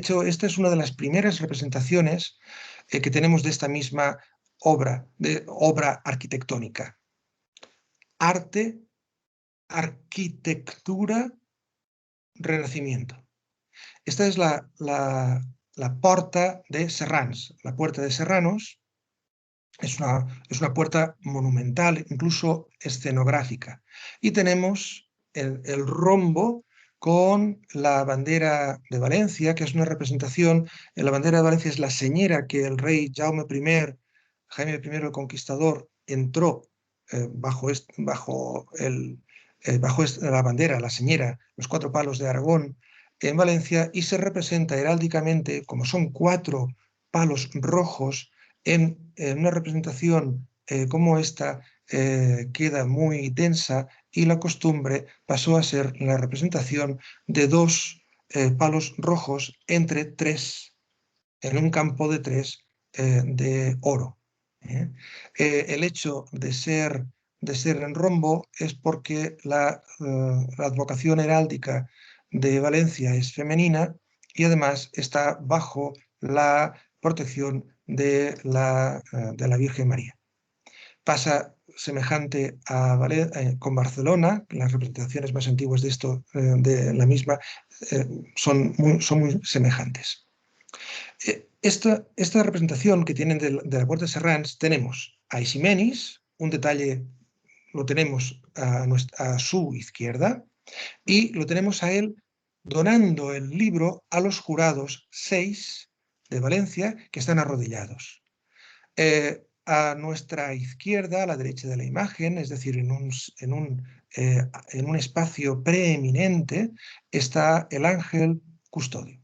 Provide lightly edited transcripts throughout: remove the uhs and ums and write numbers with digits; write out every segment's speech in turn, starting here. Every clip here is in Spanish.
hecho, esta es una de las primeras representaciones que tenemos de esta misma obra arquitectónica. Arte, arquitectura, renacimiento. Esta es la Porta de Serrans. La Puerta de Serranos es una puerta monumental, incluso escenográfica. Y tenemos el rombo con la bandera de Valencia, que es una representación. La bandera de Valencia es la señera que el rey Jaime I el Conquistador, entró bajo la bandera, la señera, los 4 palos de Aragón en Valencia, y se representa heráldicamente, como son 4 palos rojos, en una representación como esta queda muy densa, y la costumbre pasó a ser la representación de 2 palos rojos entre 3, en un campo de 3 de oro. El hecho de ser en rombo es porque la advocación heráldica de Valencia es femenina, y además está bajo la protección de la Virgen María. Pasa semejante con Barcelona. Las representaciones más antiguas de esto, de la misma, son muy semejantes. Esta representación que tienen de la Puerta de Serrans, tenemos a Eiximenis, un detalle lo tenemos a su izquierda, y lo tenemos a él donando el libro a los jurados 6 de Valencia, que están arrodillados. A nuestra izquierda, a la derecha de la imagen, es decir, en un espacio preeminente, está el ángel custodio,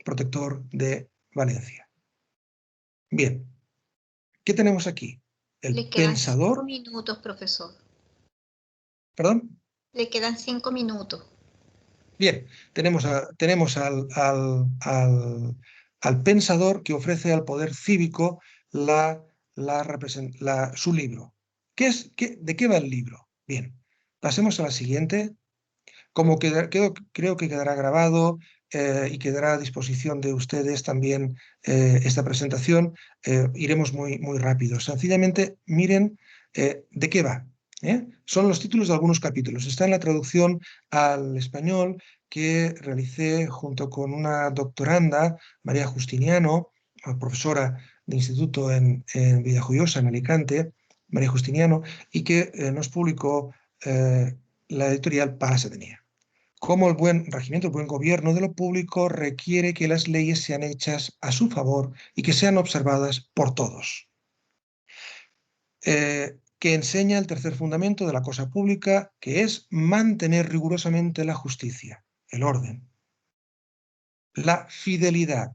protector de Valencia. Bien, ¿qué tenemos aquí? El Le quedan 5 pensador. minutos, profesor. ¿Perdón? Le quedan 5 minutos. Bien, tenemos al pensador que ofrece al poder cívico su libro. ¿De qué va el libro? Bien, pasemos a la siguiente. Como creo que quedará grabado y quedará a disposición de ustedes también esta presentación, iremos muy rápido. Sencillamente miren de qué va. Son los títulos de algunos capítulos. Está en la traducción al español que realicé junto con una doctoranda, María Justiniano, profesora de instituto en Villajoyosa, en Alicante, María Justiniano, y que nos publicó la editorial Palas Atenea. Cómo el buen regimiento, el buen gobierno de lo público requiere que las leyes sean hechas a su favor y que sean observadas por todos. Que enseña el tercer fundamento de la cosa pública, que es mantener rigurosamente la justicia, el orden, la fidelidad.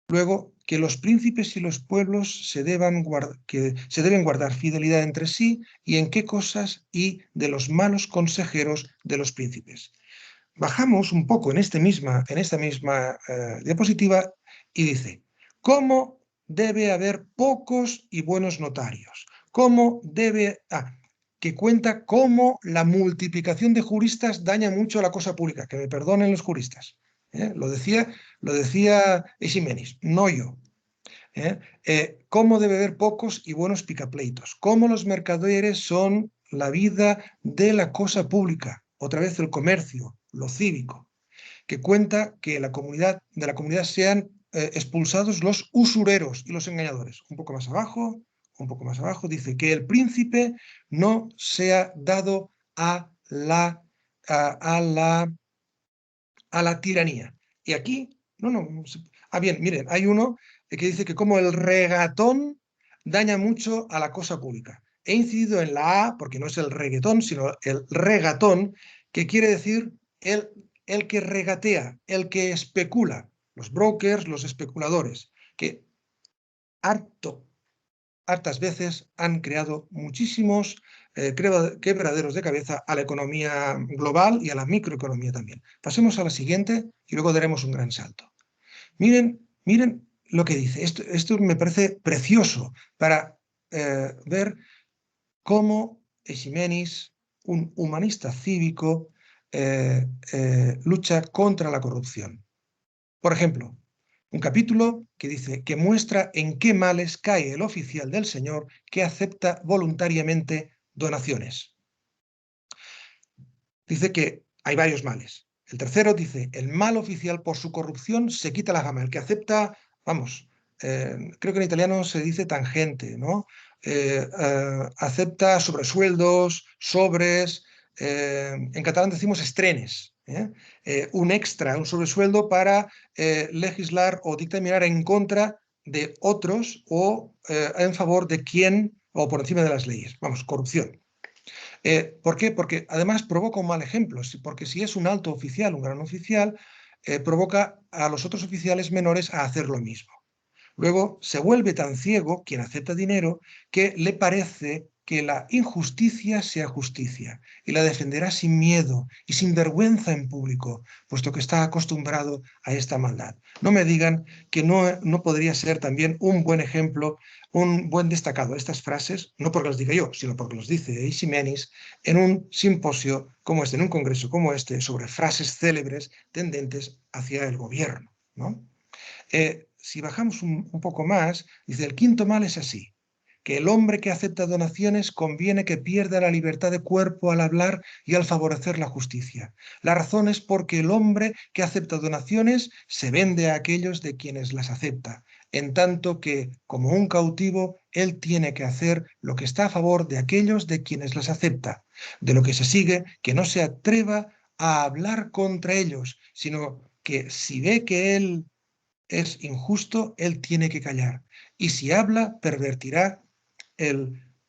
Luego, que los príncipes y los pueblos se deben guardar fidelidad entre sí, y en qué cosas, y de los malos consejeros de los príncipes. Bajamos un poco en esta misma diapositiva y dice: ¿cómo debe haber pocos y buenos notarios? Que cuenta cómo la multiplicación de juristas daña mucho la cosa pública. Que me perdonen los juristas. Lo decía Eiximenis, no yo. Cómo debe haber pocos y buenos picapleitos. Cómo los mercaderes son la vida de la cosa pública. Otra vez el comercio, lo cívico, que cuenta que de la comunidad sean expulsados los usureros y los engañadores. Un poco más abajo dice que el príncipe no sea dado a la tiranía. Y aquí, bien, miren, hay uno que dice que como el regatón daña mucho a la cosa pública. He incidido en la A porque no es el reggaetón, sino el regatón, que quiere decir el que regatea, el que especula, los brokers, los especuladores, que hartas veces han creado muchísimos quebraderos de cabeza a la economía global y a la microeconomía también. Pasemos a la siguiente y luego daremos un gran salto. Miren lo que dice. Esto me parece precioso para ver cómo Eiximenis, un humanista cívico, lucha contra la corrupción. Por ejemplo, un capítulo que dice que muestra en qué males cae el oficial del Señor que acepta voluntariamente donaciones. Dice que hay varios males. El tercero dice, el mal oficial por su corrupción se quita la fama. El que acepta, vamos, creo que en italiano se dice tangente, ¿no? Acepta sobresueldos, sobres, en catalán decimos estrenes, un extra, un sobresueldo para legislar o dictaminar en contra de otros o en favor de quien o por encima de las leyes. Vamos, corrupción. ¿Por qué? Porque además provoca un mal ejemplo, porque si es un alto oficial, un gran oficial, provoca a los otros oficiales menores a hacer lo mismo. Luego se vuelve tan ciego quien acepta dinero que le parece que la injusticia sea justicia y la defenderá sin miedo y sin vergüenza en público, puesto que está acostumbrado a esta maldad. No me digan que no podría ser también un buen ejemplo, un buen destacado estas frases, no porque las diga yo, sino porque los dice Eiximenis en un simposio como este, en un congreso como este, sobre frases célebres tendentes hacia el gobierno, ¿no? Si bajamos un poco más, dice, el quinto mal es así, que el hombre que acepta donaciones conviene que pierda la libertad de cuerpo al hablar y al favorecer la justicia. La razón es porque el hombre que acepta donaciones se vende a aquellos de quienes las acepta, en tanto que, como un cautivo, él tiene que hacer lo que está a favor de aquellos de quienes las acepta, de lo que se sigue que no se atreva a hablar contra ellos, sino que si ve que él es injusto, él tiene que callar. Y si habla, pervertirá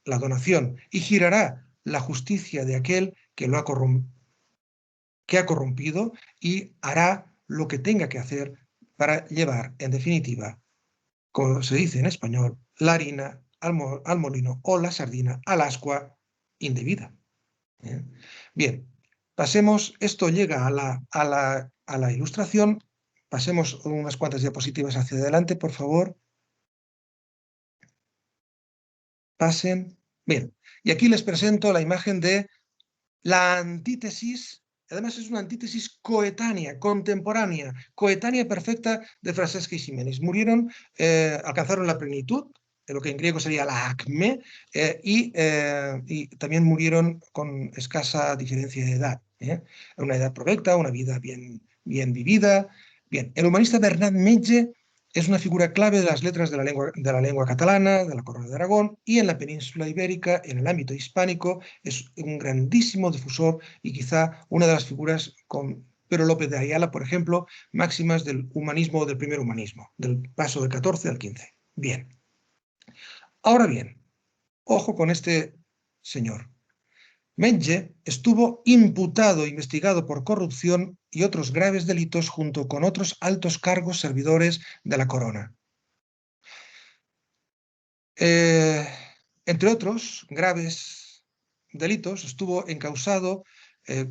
la donación y girará la justicia de aquel que que ha corrompido y hará lo que tenga que hacer para llevar, en definitiva, como se dice en español, la harina al molino o la sardina al ascua indebida. ¿Eh? Bien, pasemos, esto llega a la ilustración. Pasemos unas cuantas diapositivas hacia adelante, por favor. Pasen. Bien, y aquí les presento la imagen de la antítesis, además es una antítesis coetánea, contemporánea, coetánea perfecta de Francesca y Ximenis. Murieron, alcanzaron la plenitud, lo que en griego sería la acme, y también murieron con escasa diferencia de edad. Una edad provecta, una vida bien vivida. Bien, el humanista Bernat Metge es una figura clave de las letras de la lengua catalana, de la Corona de Aragón, y en la península ibérica, en el ámbito hispánico, es un grandísimo difusor y quizá una de las figuras con Pedro López de Ayala, por ejemplo, máximas del humanismo o del primer humanismo, del paso del 14 al 15. Bien. Ahora bien, ojo con este señor. Metge estuvo imputado, investigado por corrupción y otros graves delitos junto con otros altos cargos servidores de la corona. Entre otros graves delitos, estuvo encausado,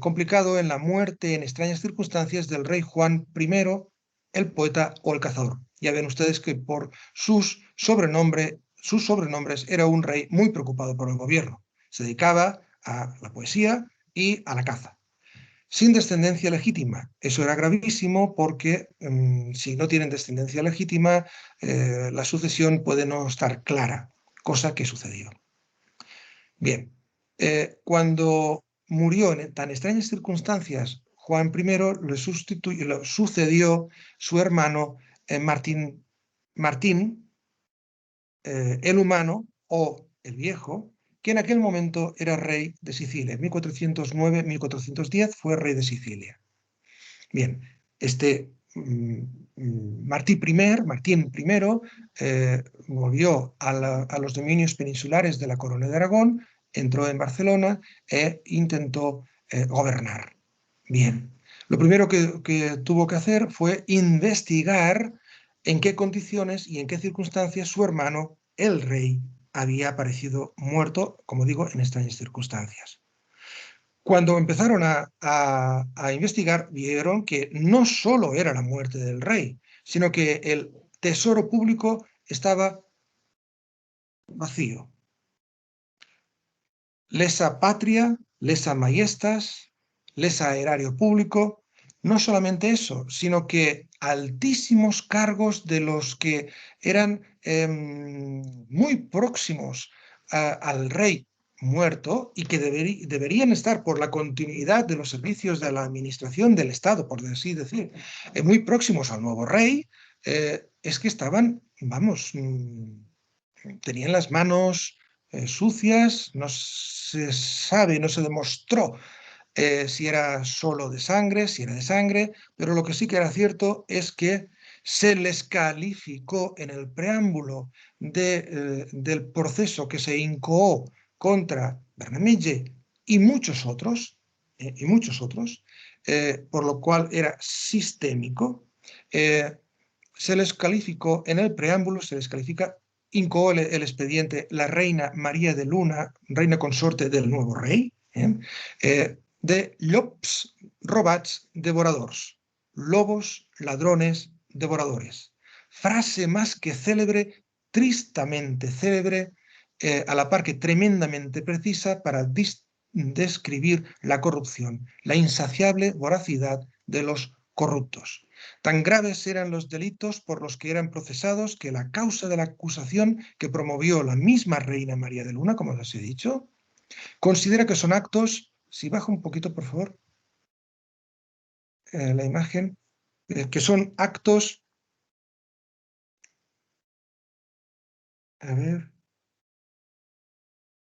complicado en la muerte en extrañas circunstancias del rey Juan I, el poeta o el cazador. Ya ven ustedes que por sus sobrenombres era un rey muy preocupado por el gobierno. Se dedicaba a la poesía y a la caza. Sin descendencia legítima. Eso era gravísimo porque si no tienen descendencia legítima, la sucesión puede no estar clara, cosa que sucedió. Bien, cuando murió en tan extrañas circunstancias, Juan I lo sucedió su hermano Martín, el humano o el viejo, que en aquel momento era rey de Sicilia. En 1409-1410 fue rey de Sicilia. Bien, este Martín I volvió a los dominios peninsulares de la Corona de Aragón, entró en Barcelona e intentó gobernar. Bien, lo primero que tuvo que hacer fue investigar en qué condiciones y en qué circunstancias su hermano, el rey, había aparecido muerto, como digo, en extrañas circunstancias. Cuando empezaron a investigar, vieron que no solo era la muerte del rey, sino que el tesoro público estaba vacío. Lesa patria, lesa majestas, lesa erario público, no solamente eso, sino que altísimos cargos de los que eran muy próximos al rey muerto y que deberían estar por la continuidad de los servicios de la administración del Estado, por así decir, muy próximos al nuevo rey, es que estaban, vamos, tenían las manos sucias, no se sabe, no se demostró si era solo de sangre, si era de sangre, pero lo que sí que era cierto es que se les calificó en el preámbulo del proceso que se incoó contra Bernamille y muchos otros, por lo cual era sistémico. Se les calificó en el preámbulo, se les califica, incoó el expediente la reina María de Luna, reina consorte del nuevo rey, de llops robats devoradors, lobos ladrones devoradores. Frase más que célebre, tristamente célebre, a la par que tremendamente precisa para describir la corrupción, la insaciable voracidad de los corruptos. Tan graves eran los delitos por los que eran procesados que la causa de la acusación que promovió la misma reina María de Luna, como les he dicho, considera que son actos, si bajo un poquito por favor la imagen, que son actos, a ver,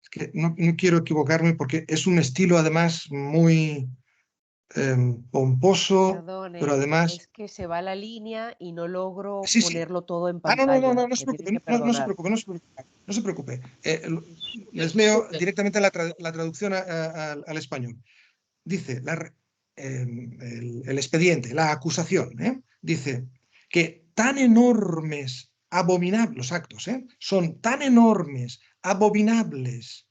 es que no quiero equivocarme porque es un estilo además muy pomposo, pero Perdone, además... es que se va la línea y no logro Sí, sí. ponerlo todo en Ah, no, pantalla. no se Me tiene preocupe, que no se perdonar. preocupe, no se preocupe, no se preocupe. Les leo directamente la traducción al español. Dice el expediente, la acusación, dice que tan enormes, abominables, los actos, son tan enormes, abominables,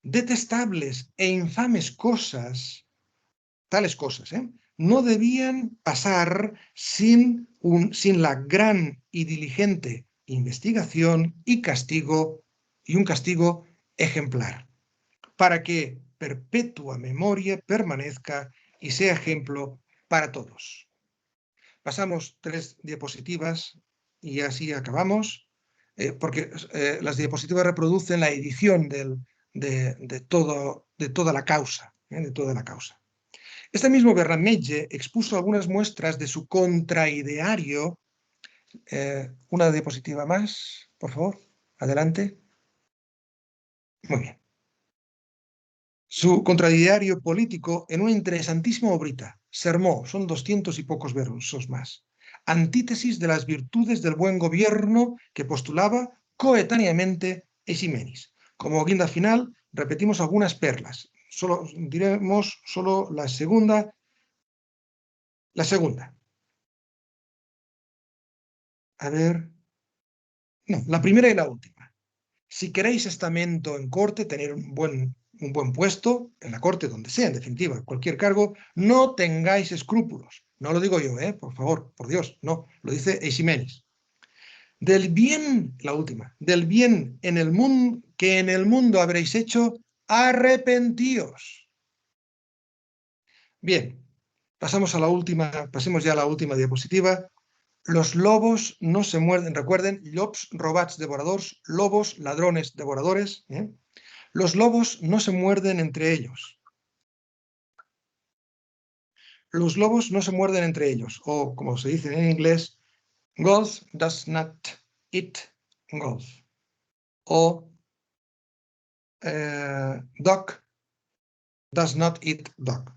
detestables e infames cosas, tales cosas, no debían pasar sin la gran y diligente investigación y un castigo ejemplar, para que perpetua memoria permanezca y sea ejemplo para todos. Pasamos 3 diapositivas y así acabamos, porque las diapositivas reproducen la edición de toda la causa, de toda la causa. Este mismo Bernamille expuso algunas muestras de su contraideario. Una diapositiva más, por favor. Adelante. Muy bien. Su contraideario político en una interesantísima obrita, Sermó, son 200 y pocos versos más. Antítesis de las virtudes del buen gobierno que postulaba coetáneamente Eiximenis. Como guinda final, repetimos algunas perlas. Diremos solo la segunda. La segunda. A ver. No, la primera y la última. Si queréis estamento en corte, tener un buen puesto en la corte, donde sea, en definitiva, cualquier cargo, no tengáis escrúpulos. No lo digo yo, por favor, por Dios, no, lo dice Eiximenis. Del bien, la última, del bien en el mundo que en el mundo habréis hecho, arrepentíos. Bien, pasemos ya a la última diapositiva. Los lobos no se muerden, recuerden, llops robats devoradors, lobos ladrones devoradores. Los lobos no se muerden entre ellos. Los lobos no se muerden entre ellos, o como se dice en inglés, wolf does not eat wolf, o dog does not eat dog.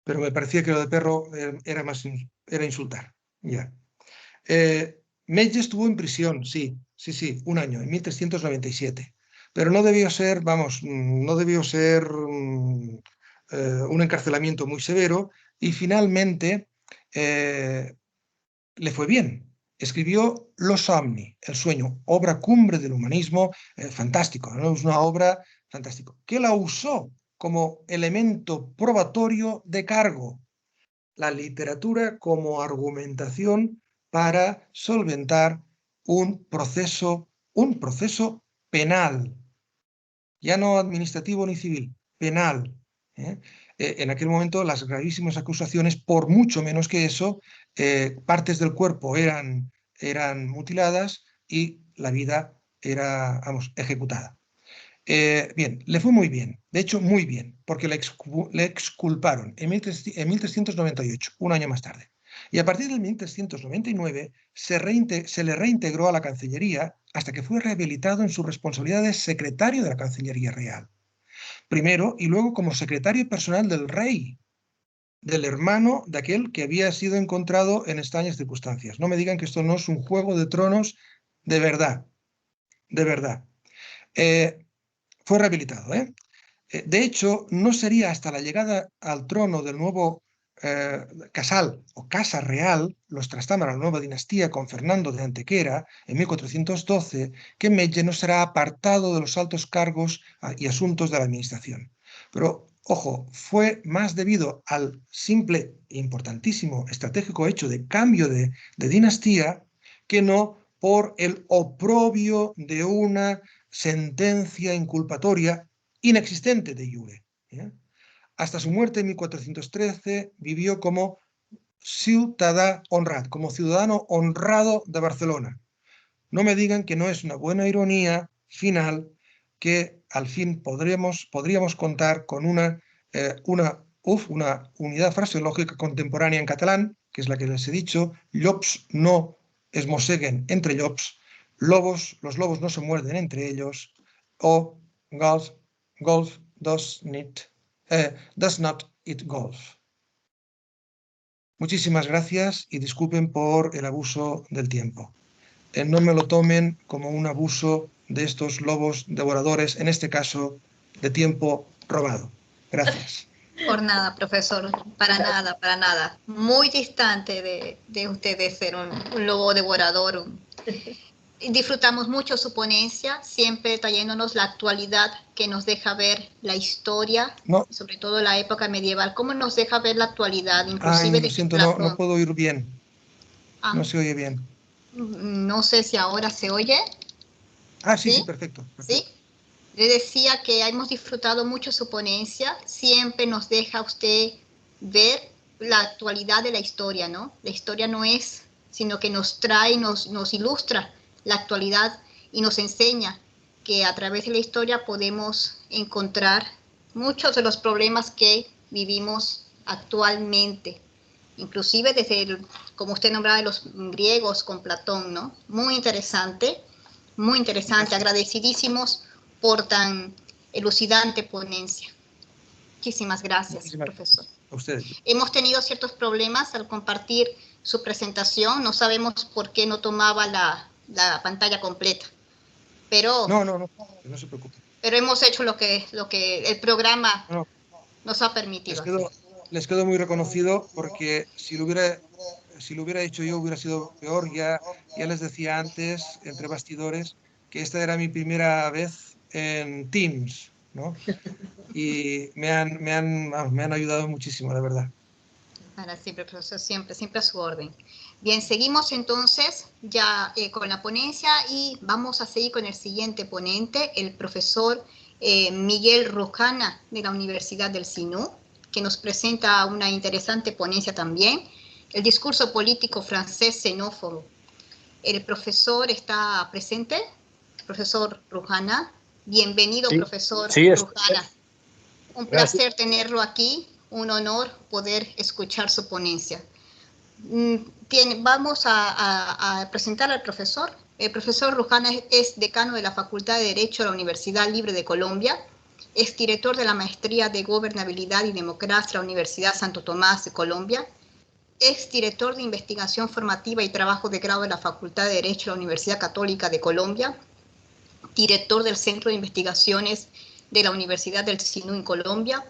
Pero me parecía que lo de perro era insultar. Ya. Medge estuvo en prisión, sí, un año, en 1397. Pero no debió ser, un encarcelamiento muy severo y finalmente le fue bien. Escribió Lo Somni, El sueño, obra cumbre del humanismo, fantástico, ¿no? Es una obra fantástica, que la usó como elemento probatorio de cargo. La literatura como argumentación para solventar un proceso penal, ya no administrativo ni civil, penal. En aquel momento las gravísimas acusaciones, por mucho menos que eso, partes del cuerpo eran mutiladas y la vida era, vamos, ejecutada. Bien, le fue muy bien, de hecho muy bien, porque le exculparon en 1398, un año más tarde. Y a partir del 1399 se le reintegró a la Cancillería hasta que fue rehabilitado en su responsabilidad de secretario de la Cancillería Real. Primero y luego como secretario personal del rey, del hermano de aquel que había sido encontrado en extrañas circunstancias. No me digan que esto no es un juego de tronos de verdad, de verdad. Fue rehabilitado, ¿eh? De hecho, no sería hasta la llegada al trono del nuevo casal o casa real, los Trastámara, la nueva dinastía con Fernando de Antequera, en 1412, que Medje no será apartado de los altos cargos y asuntos de la administración. Pero, ojo, fue más debido al simple e importantísimo estratégico hecho de cambio de dinastía que no por el oprobio de una sentencia inculpatoria inexistente de iure. ¿Eh? Hasta su muerte en 1413 vivió como ciudadà honrat, como ciudadano honrado de Barcelona. No me digan que no es una buena ironía final que al fin podríamos contar con una unidad fraseológica contemporánea en catalán, que es la que les he dicho: llops no es mosseguen entre llops, los lobos no se muerden entre ellos, o golf does not eat golf. Muchísimas gracias y disculpen por el abuso del tiempo. No me lo tomen como un abuso de estos lobos devoradores, en este caso de tiempo robado. Gracias. Por nada, profesor, para nada, para nada. Muy distante de usted de ser un lobo devorador. Disfrutamos mucho su ponencia, siempre trayéndonos la actualidad que nos deja ver la historia, no. sobre todo la época medieval, cómo nos deja ver la actualidad, inclusive lo siento, no puedo oír bien. No se oye bien. No sé si ahora se oye. Sí, perfecto. ¿Sí? Le decía que hemos disfrutado mucho su ponencia, siempre nos deja usted ver la actualidad de la historia, ¿no? La historia no es, sino que nos trae, nos ilustra la actualidad y nos enseña que a través de la historia podemos encontrar muchos de los problemas que vivimos actualmente, inclusive desde, como usted nombraba, de los griegos con Platón, ¿no? Muy interesante, agradecidísimos por tan elucidante ponencia. Muchísimas gracias, profesor. A usted. Hemos tenido ciertos problemas al compartir su presentación, no sabemos por qué no tomaba la pantalla completa, pero... No se preocupe. Pero hemos hecho lo que el programa nos ha permitido. Les quedo muy reconocido, porque si lo hubiera hecho yo hubiera sido peor. Ya les decía antes, entre bastidores, que esta era mi primera vez en Teams, ¿no? Y me han ayudado muchísimo, la verdad. Para siempre, profesor, siempre a su orden. Bien, seguimos entonces ya con la ponencia y vamos a seguir con el siguiente ponente, el profesor Miguel Rojana, de la Universidad del Sinú, que nos presenta una interesante ponencia también, el discurso político francés xenófobo. El profesor está presente, profesor Rojana. Bienvenido, sí, profesor Rojana. Un placer tenerlo aquí, un honor poder escuchar su ponencia. Vamos a presentar al profesor. El profesor Rojana es decano de la Facultad de Derecho de la Universidad Libre de Colombia, es director de la Maestría de Gobernabilidad y Democracia de la Universidad Santo Tomás de Colombia, es director de Investigación Formativa y Trabajo de Grado de la Facultad de Derecho de la Universidad Católica de Colombia, director del Centro de Investigaciones de la Universidad del Sinú en Colombia,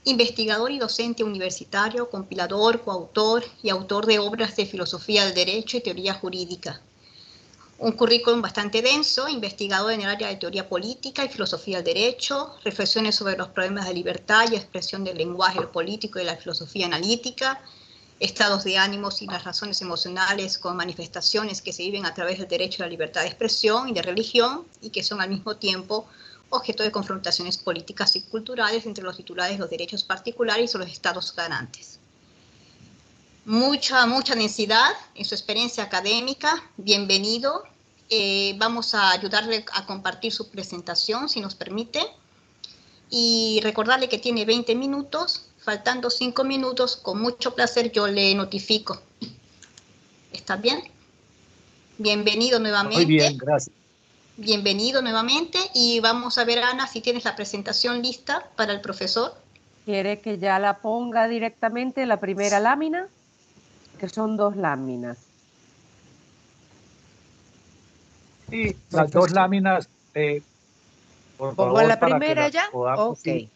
investigador y docente universitario, compilador, coautor y autor de obras de filosofía del derecho y teoría jurídica. Un currículum bastante denso, investigador en el área de teoría política y filosofía del derecho, reflexiones sobre los problemas de libertad y expresión del lenguaje político y de la filosofía analítica, estados de ánimos y las razones emocionales con manifestaciones que se viven a través del derecho a la libertad de expresión y de religión y que son al mismo tiempo objeto de confrontaciones políticas y culturales entre los titulares de los derechos particulares y los estados garantes. Mucha densidad en su experiencia académica. Bienvenido. Vamos a ayudarle a compartir su presentación, si nos permite. Y recordarle que tiene 20 minutos. Faltando 5 minutos, con mucho placer yo le notifico. ¿Está bien? Bienvenido nuevamente. Muy bien, gracias. Bienvenido nuevamente. Y vamos a ver, Ana, si tienes la presentación lista para el profesor. ¿Quiere que ya la ponga directamente en la primera lámina? Que son 2 láminas. Sí, las 2 láminas, por ¿Pongo favor, la para primera que ya? podamos, Ok. sí.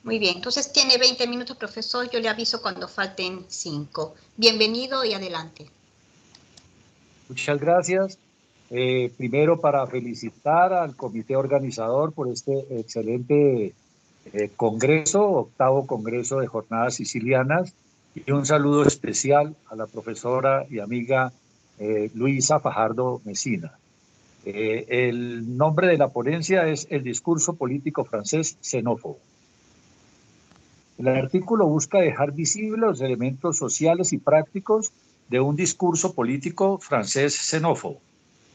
Muy bien, entonces tiene 20 minutos, profesor. Yo le aviso cuando falten 5. Bienvenido y adelante. Muchas gracias. Primero, para felicitar al comité organizador por este excelente congreso, 8º Congreso de Jornadas Sicilianas, y un saludo especial a la profesora y amiga Luisa Fajardo Mesina. El nombre de la ponencia es El discurso político francés xenófobo. El artículo busca dejar visibles los elementos sociales y prácticos de un discurso político francés xenófobo.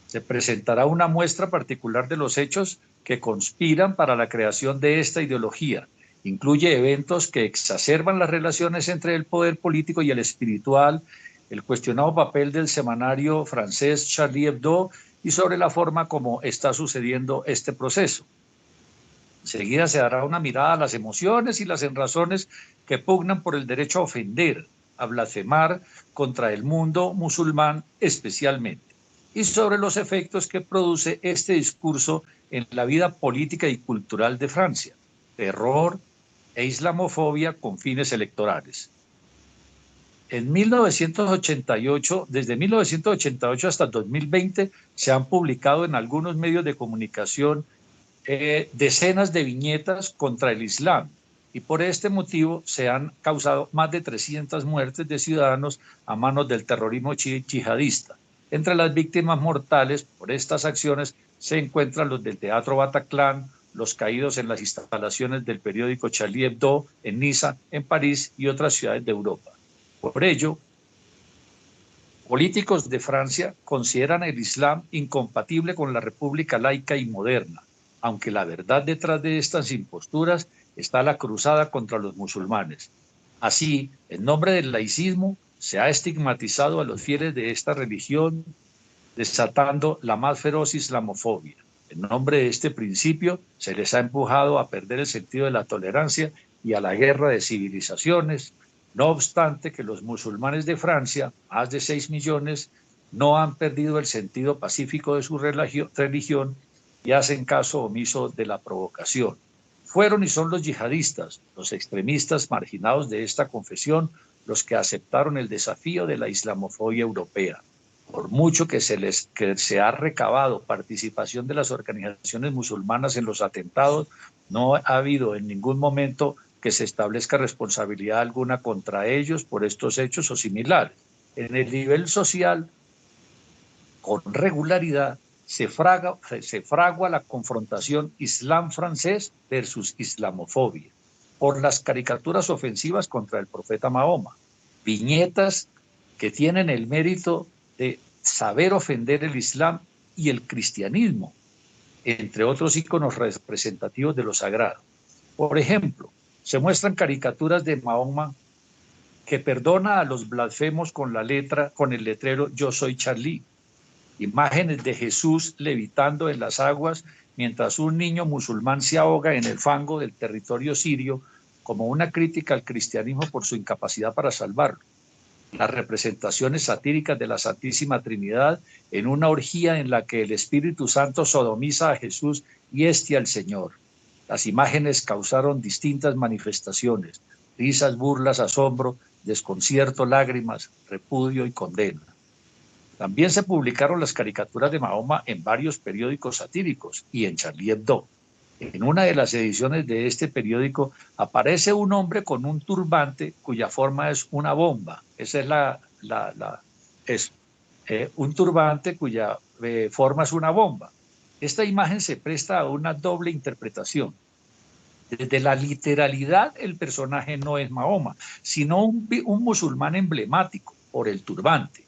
Se presentará una muestra particular de los hechos que conspiran para la creación de esta ideología. Incluye eventos que exacerban las relaciones entre el poder político y el espiritual, el cuestionado papel del semanario francés Charlie Hebdo y sobre la forma como está sucediendo este proceso. Enseguida se dará una mirada a las emociones y las enrazones que pugnan por el derecho a ofender, a blasfemar contra el mundo musulmán especialmente, y sobre los efectos que produce este discurso en la vida política y cultural de Francia, terror e islamofobia con fines electorales. En 1988, desde 1988 hasta 2020, se han publicado en algunos medios de comunicación decenas de viñetas contra el Islam, y por este motivo se han causado más de 300 muertes de ciudadanos a manos del terrorismo yihadista. Entre las víctimas mortales por estas acciones se encuentran los del Teatro Bataclan, los caídos en las instalaciones del periódico Charlie Hebdo en Niza, en París y otras ciudades de Europa. Por ello, políticos de Francia consideran el Islam incompatible con la república laica y moderna, aunque la verdad detrás de estas imposturas está la cruzada contra los musulmanes. Así, en nombre del laicismo, se ha estigmatizado a los fieles de esta religión, desatando la más feroz islamofobia. En nombre de este principio, se les ha empujado a perder el sentido de la tolerancia y a la guerra de civilizaciones. No obstante que los musulmanes de Francia, más de 6 millones, no han perdido el sentido pacífico de su religión y hacen caso omiso de la provocación. Fueron y son los yihadistas, los extremistas marginados de esta confesión, los que aceptaron el desafío de la islamofobia europea. Por mucho que se ha recabado participación de las organizaciones musulmanas en los atentados, no ha habido en ningún momento que se establezca responsabilidad alguna contra ellos por estos hechos o similares. En el nivel social, con regularidad, se fragua la confrontación islam francés versus islamofobia por las caricaturas ofensivas contra el profeta Mahoma, viñetas que tienen el mérito de saber ofender el Islam y el cristianismo, entre otros íconos representativos de lo sagrado. Por ejemplo, se muestran caricaturas de Mahoma que perdona a los blasfemos con el letrero "Yo soy Charlie", imágenes de Jesús levitando en las aguas mientras un niño musulmán se ahoga en el fango del territorio sirio, como una crítica al cristianismo por su incapacidad para salvarlo. Las representaciones satíricas de la Santísima Trinidad en una orgía en la que el Espíritu Santo sodomiza a Jesús y este al Señor. Las imágenes causaron distintas manifestaciones: risas, burlas, asombro, desconcierto, lágrimas, repudio y condena. También se publicaron las caricaturas de Mahoma en varios periódicos satíricos y en Charlie Hebdo. En una de las ediciones de este periódico aparece un hombre con un turbante cuya forma es una bomba. Esa es un turbante cuya forma es una bomba. Esta imagen se presta a una doble interpretación. Desde la literalidad, el personaje no es Mahoma, sino un musulmán emblemático por el turbante.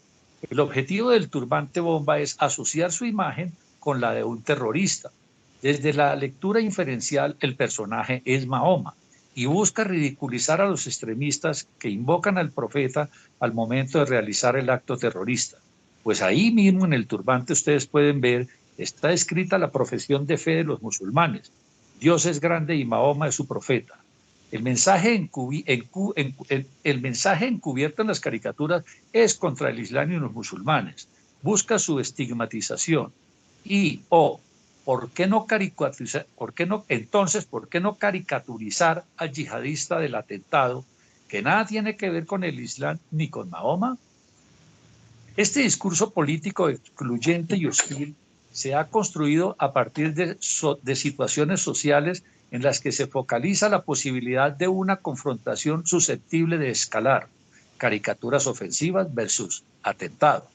El objetivo del turbante bomba es asociar su imagen con la de un terrorista. Desde la lectura inferencial, el personaje es Mahoma y busca ridiculizar a los extremistas que invocan al profeta al momento de realizar el acto terrorista. Pues ahí mismo en el turbante ustedes pueden ver, está escrita la profesión de fe de los musulmanes. Dios es grande y Mahoma es su profeta. El mensaje encubierto en las caricaturas es contra el Islam y los musulmanes. Busca su estigmatización. Y, ¿por qué no caricaturizar al yihadista del atentado, que nada tiene que ver con el Islam ni con Mahoma? Este discurso político excluyente y hostil se ha construido a partir de situaciones sociales en las que se focaliza la posibilidad de una confrontación susceptible de escalar, caricaturas ofensivas versus atentado,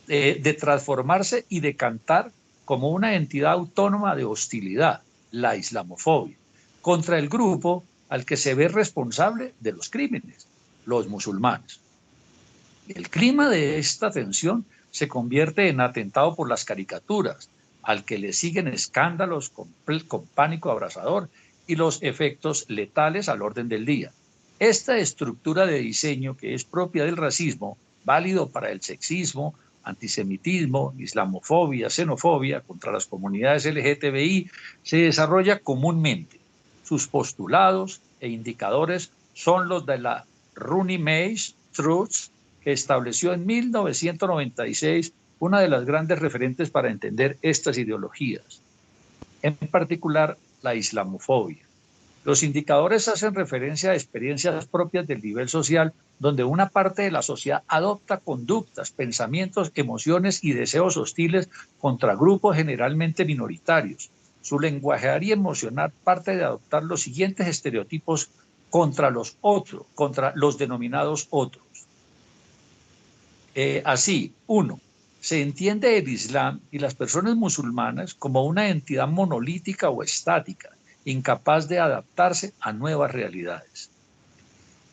de transformarse y decantar como una entidad autónoma de hostilidad, la islamofobia, contra el grupo al que se ve responsable de los crímenes, los musulmanes. El clima de esta tensión se convierte en atentado por las caricaturas, al que le siguen escándalos con pánico abrasador y los efectos letales al orden del día. Esta estructura de diseño, que es propia del racismo, válido para el sexismo, antisemitismo, islamofobia, xenofobia contra las comunidades LGTBI, se desarrolla comúnmente. Sus postulados e indicadores son los de la Rooney Mace Truths, que estableció en 1996 una de las grandes referentes para entender estas ideologías, en particular la islamofobia. Los indicadores hacen referencia a experiencias propias del nivel social, donde una parte de la sociedad adopta conductas, pensamientos, emociones y deseos hostiles contra grupos generalmente minoritarios. Su lenguaje emocional parte de adoptar los siguientes estereotipos contra los otros, contra los denominados otros. Así, 1. Se entiende el Islam y las personas musulmanas como una entidad monolítica o estática, incapaz de adaptarse a nuevas realidades.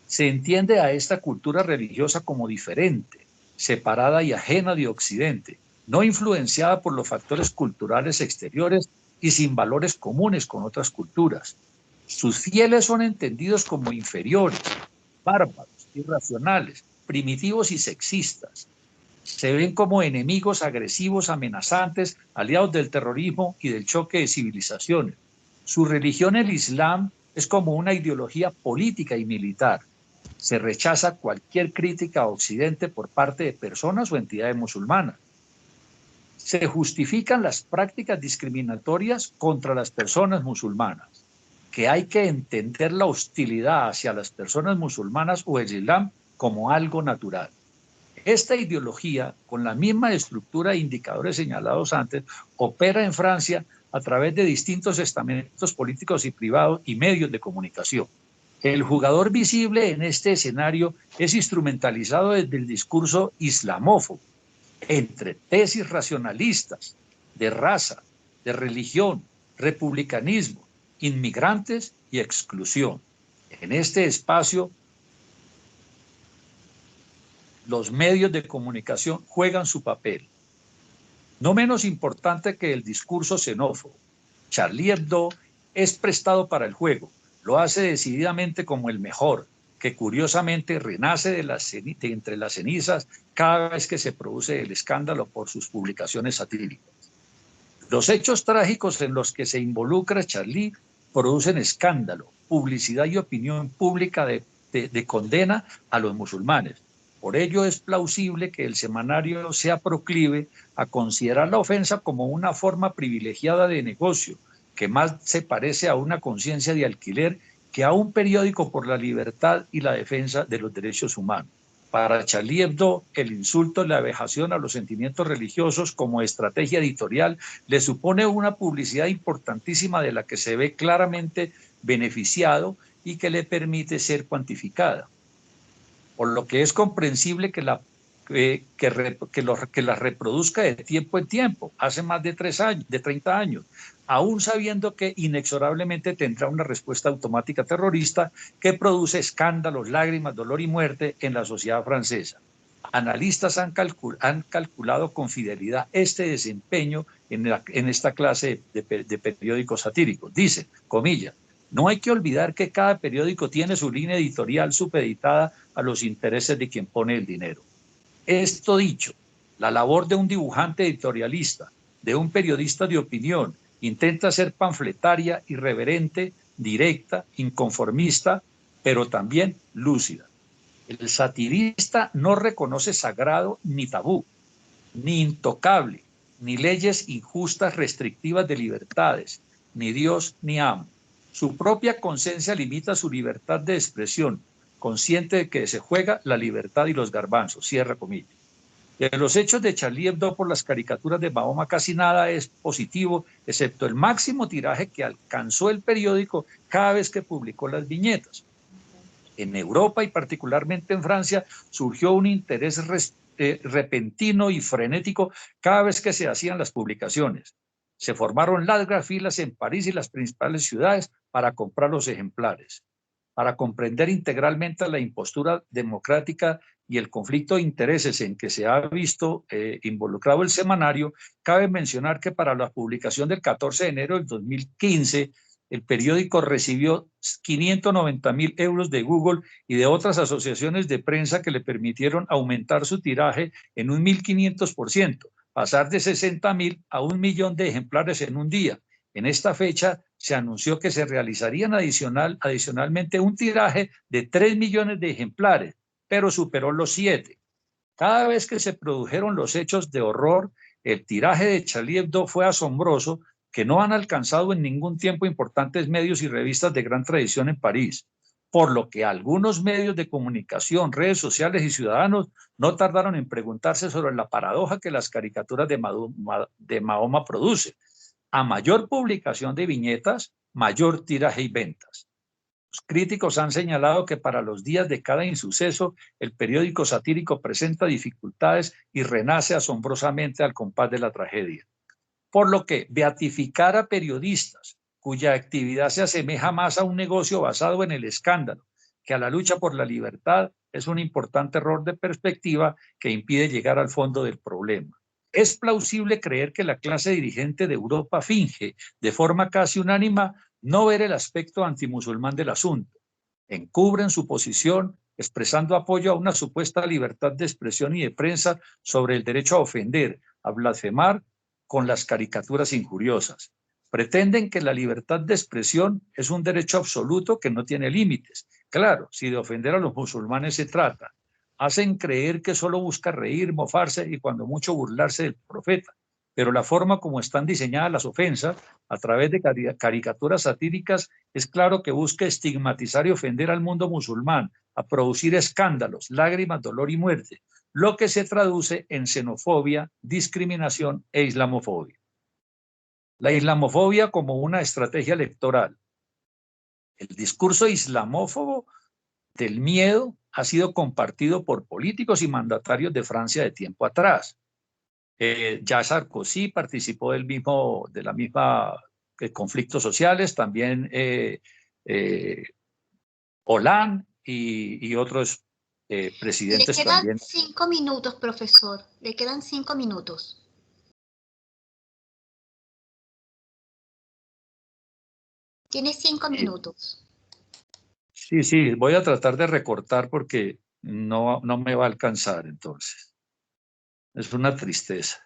Se entiende a esta cultura religiosa como diferente, separada y ajena de Occidente, no influenciada por los factores culturales exteriores y sin valores comunes con otras culturas. Sus fieles son entendidos como inferiores, bárbaros, irracionales, primitivos y sexistas. Se ven como enemigos agresivos, amenazantes, aliados del terrorismo y del choque de civilizaciones. Su religión, el Islam, es como una ideología política y militar. Se rechaza cualquier crítica a Occidente por parte de personas o entidades musulmanas. Se justifican las prácticas discriminatorias contra las personas musulmanas, que hay que entender la hostilidad hacia las personas musulmanas o el Islam como algo natural. Esta ideología, con la misma estructura e indicadores señalados antes, opera en Francia a través de distintos estamentos políticos y privados y medios de comunicación. El jugador visible en este escenario es instrumentalizado desde el discurso islamófobo, entre tesis racionalistas, de raza, de religión, republicanismo, inmigrantes y exclusión. En este espacio, los medios de comunicación juegan su papel. No menos importante que el discurso xenófobo, Charlie Hebdo es prestado para el juego, lo hace decididamente como el mejor, que curiosamente renace de entre las cenizas cada vez que se produce el escándalo por sus publicaciones satíricas. Los hechos trágicos en los que se involucra Charlie producen escándalo, publicidad y opinión pública de condena a los musulmanes. Por ello es plausible que el semanario sea proclive a considerar la ofensa como una forma privilegiada de negocio, que más se parece a una conciencia de alquiler que a un periódico por la libertad y la defensa de los derechos humanos. Para Charlie Hebdo, el insulto y la vejación a los sentimientos religiosos como estrategia editorial le supone una publicidad importantísima de la que se ve claramente beneficiado y que le permite ser cuantificada. Por lo que es comprensible que la que las reproduzca de tiempo en tiempo, hace más de 30 años, aún sabiendo que inexorablemente tendrá una respuesta automática terrorista que produce escándalos, lágrimas, dolor y muerte en la sociedad francesa. Analistas han calculado con fidelidad este desempeño en esta clase de periódicos satíricos. Dicen, comillas, no hay que olvidar que cada periódico tiene su línea editorial supeditada a los intereses de quien pone el dinero. Esto dicho, la labor de un dibujante editorialista, de un periodista de opinión, intenta ser panfletaria, irreverente, directa, inconformista, pero también lúcida. El satirista no reconoce sagrado ni tabú, ni intocable, ni leyes injustas restrictivas de libertades, ni Dios ni amo. Su propia conciencia limita su libertad de expresión, consciente de que se juega la libertad y los garbanzos, cierra comillas. De los hechos de Charlie Hebdo por las caricaturas de Mahoma casi nada es positivo, excepto el máximo tiraje que alcanzó el periódico cada vez que publicó las viñetas. En Europa y particularmente en Francia surgió un interés repentino y frenético cada vez que se hacían las publicaciones. Se formaron largas filas en París y las principales ciudades para comprar los ejemplares. Para comprender integralmente la impostura democrática y el conflicto de intereses en que se ha visto involucrado el semanario, cabe mencionar que para la publicación del 14 de enero del 2015, el periódico recibió 590.000 euros de Google y de otras asociaciones de prensa que le permitieron aumentar su tiraje en un 1.500%, pasar de 60.000 a 1 millón de ejemplares en un día. En esta fecha se anunció que se realizarían adicionalmente un tiraje de 3 millones de ejemplares, pero superó los 7. Cada vez que se produjeron los hechos de horror, el tiraje de Charlie Hebdo fue asombroso, que no han alcanzado en ningún tiempo importantes medios y revistas de gran tradición en París, por lo que algunos medios de comunicación, redes sociales y ciudadanos no tardaron en preguntarse sobre la paradoja que las caricaturas de Mahoma producen. A mayor publicación de viñetas, mayor tiraje y ventas. Los críticos han señalado que para los días de cada insuceso, el periódico satírico presenta dificultades y renace asombrosamente al compás de la tragedia. Por lo que beatificar a periodistas cuya actividad se asemeja más a un negocio basado en el escándalo que a la lucha por la libertad es un importante error de perspectiva que impide llegar al fondo del problema. Es plausible creer que la clase dirigente de Europa finge, de forma casi unánime, no ver el aspecto antimusulmán del asunto. Encubren su posición expresando apoyo a una supuesta libertad de expresión y de prensa sobre el derecho a ofender, a blasfemar con las caricaturas injuriosas. Pretenden que la libertad de expresión es un derecho absoluto que no tiene límites. Claro, si de ofender a los musulmanes se trata. Hacen creer que solo busca reír, mofarse y cuando mucho burlarse del profeta. Pero la forma como están diseñadas las ofensas, a través de caricaturas satíricas, es claro que busca estigmatizar y ofender al mundo musulmán, a producir escándalos, lágrimas, dolor y muerte, lo que se traduce en xenofobia, discriminación e islamofobia. La islamofobia como una estrategia electoral. El discurso islamófobo del miedo ha sido compartido por políticos y mandatarios de Francia de tiempo atrás. Ya Sarkozy participó de la misma conflictos sociales, también Hollande y otros presidentes también. Le quedan 5 minutos, profesor. Le quedan 5 minutos. Tiene 5 minutos. Sí, voy a tratar de recortar porque no me va a alcanzar entonces. Es una tristeza.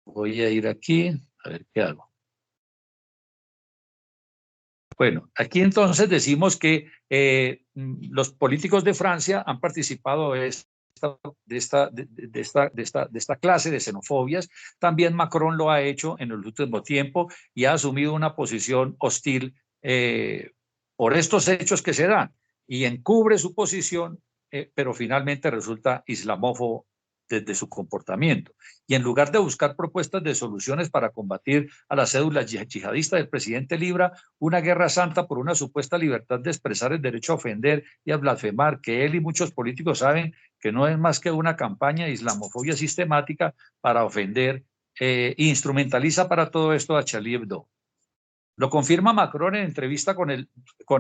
Voy a ir aquí, a ver qué hago. Bueno, aquí entonces decimos que los políticos de Francia han participado de esta clase de xenofobias. También Macron lo ha hecho en el último tiempo y ha asumido una posición hostil por estos hechos que se dan y encubre su posición, pero finalmente resulta islamófobo desde su comportamiento. Y en lugar de buscar propuestas de soluciones para combatir a la cédula yihadista del presidente, libra una guerra santa por una supuesta libertad de expresar el derecho a ofender y a blasfemar, que él y muchos políticos saben que no es más que una campaña de islamofobia sistemática para ofender, e instrumentaliza para todo esto a Charlie Hebdo. Lo confirma Macron en entrevista con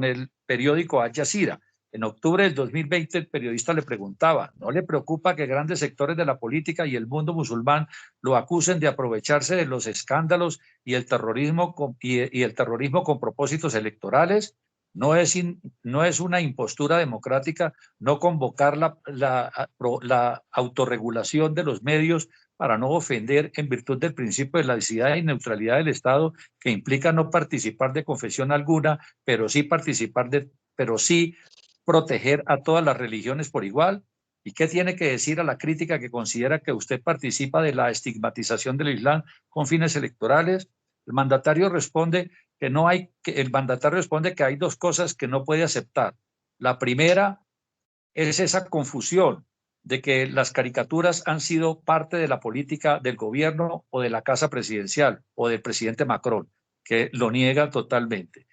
el periódico Al Jazeera. En octubre del 2020, el periodista le preguntaba, ¿no le preocupa que grandes sectores de la política y el mundo musulmán lo acusen de aprovecharse de los escándalos y el terrorismo con propósitos electorales? ¿No es una impostura democrática no convocar la autorregulación de los medios para no ofender en virtud del principio de laicidad y neutralidad del Estado, que implica no participar de confesión alguna, pero sí proteger a todas las religiones por igual? ¿Y qué tiene que decir a la crítica que considera que usted participa de la estigmatización del Islam con fines electorales? El mandatario responde que hay dos cosas que no puede aceptar. La primera es esa confusión de que las caricaturas han sido parte de la política del gobierno o de la casa presidencial o del presidente Macron, que lo niega totalmente.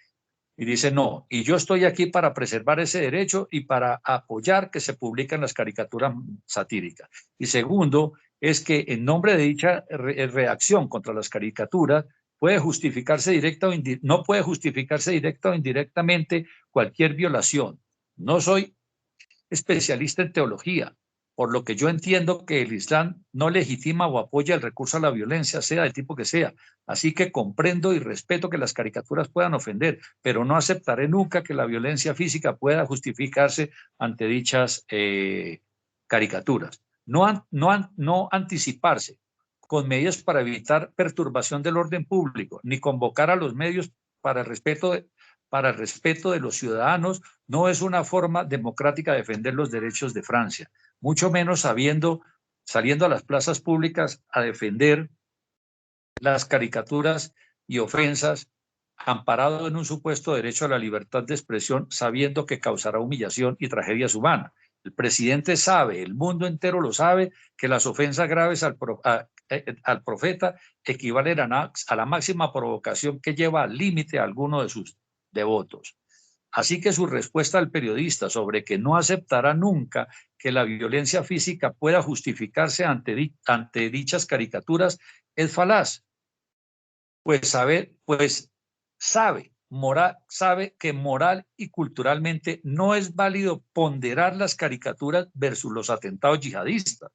Y dice, no, y yo estoy aquí para preservar ese derecho y para apoyar que se publiquen las caricaturas satíricas. Y segundo, es que en nombre de dicha reacción contra las caricaturas, puede justificarse no puede justificarse directa o indirectamente cualquier violación. No soy especialista en teología, por lo que yo entiendo que el Islam no legitima o apoya el recurso a la violencia, sea del tipo que sea. Así que comprendo y respeto que las caricaturas puedan ofender, pero no aceptaré nunca que la violencia física pueda justificarse ante dichas caricaturas. No anticiparse con medidas para evitar perturbación del orden público, ni convocar a los medios para el respeto de los ciudadanos, no es una forma democrática de defender los derechos de Francia, mucho menos saliendo a las plazas públicas a defender las caricaturas y ofensas, amparado en un supuesto derecho a la libertad de expresión, sabiendo que causará humillación y tragedias humanas. El presidente sabe, el mundo entero lo sabe, que las ofensas graves al profeta equivalen a la máxima provocación que lleva al límite a alguno de sus devotos. Así que su respuesta al periodista sobre que no aceptará nunca que la violencia física pueda justificarse ante dichas caricaturas es falaz, pues sabe que moral y culturalmente no es válido ponderar las caricaturas versus los atentados yihadistas.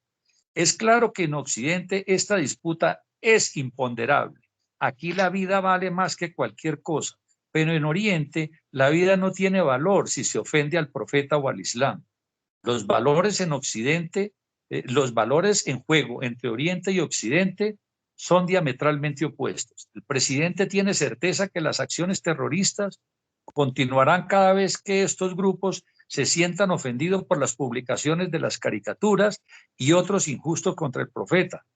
Es claro que en Occidente esta disputa es imponderable. Aquí la vida vale más que cualquier cosa, pero en Oriente la vida no tiene valor si se ofende al profeta o al Islam. Los valores en Occidente, los valores en juego entre Oriente y Occidente son diametralmente opuestos. El presidente tiene certeza que las acciones terroristas continuarán cada vez que estos grupos se sientan ofendidos por las publicaciones de las caricaturas y otros injustos contra el profeta.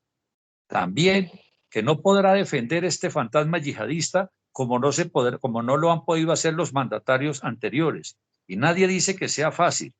También que no podrá defender este fantasma yihadista como no lo han podido hacer los mandatarios anteriores. Y nadie dice que sea fácil,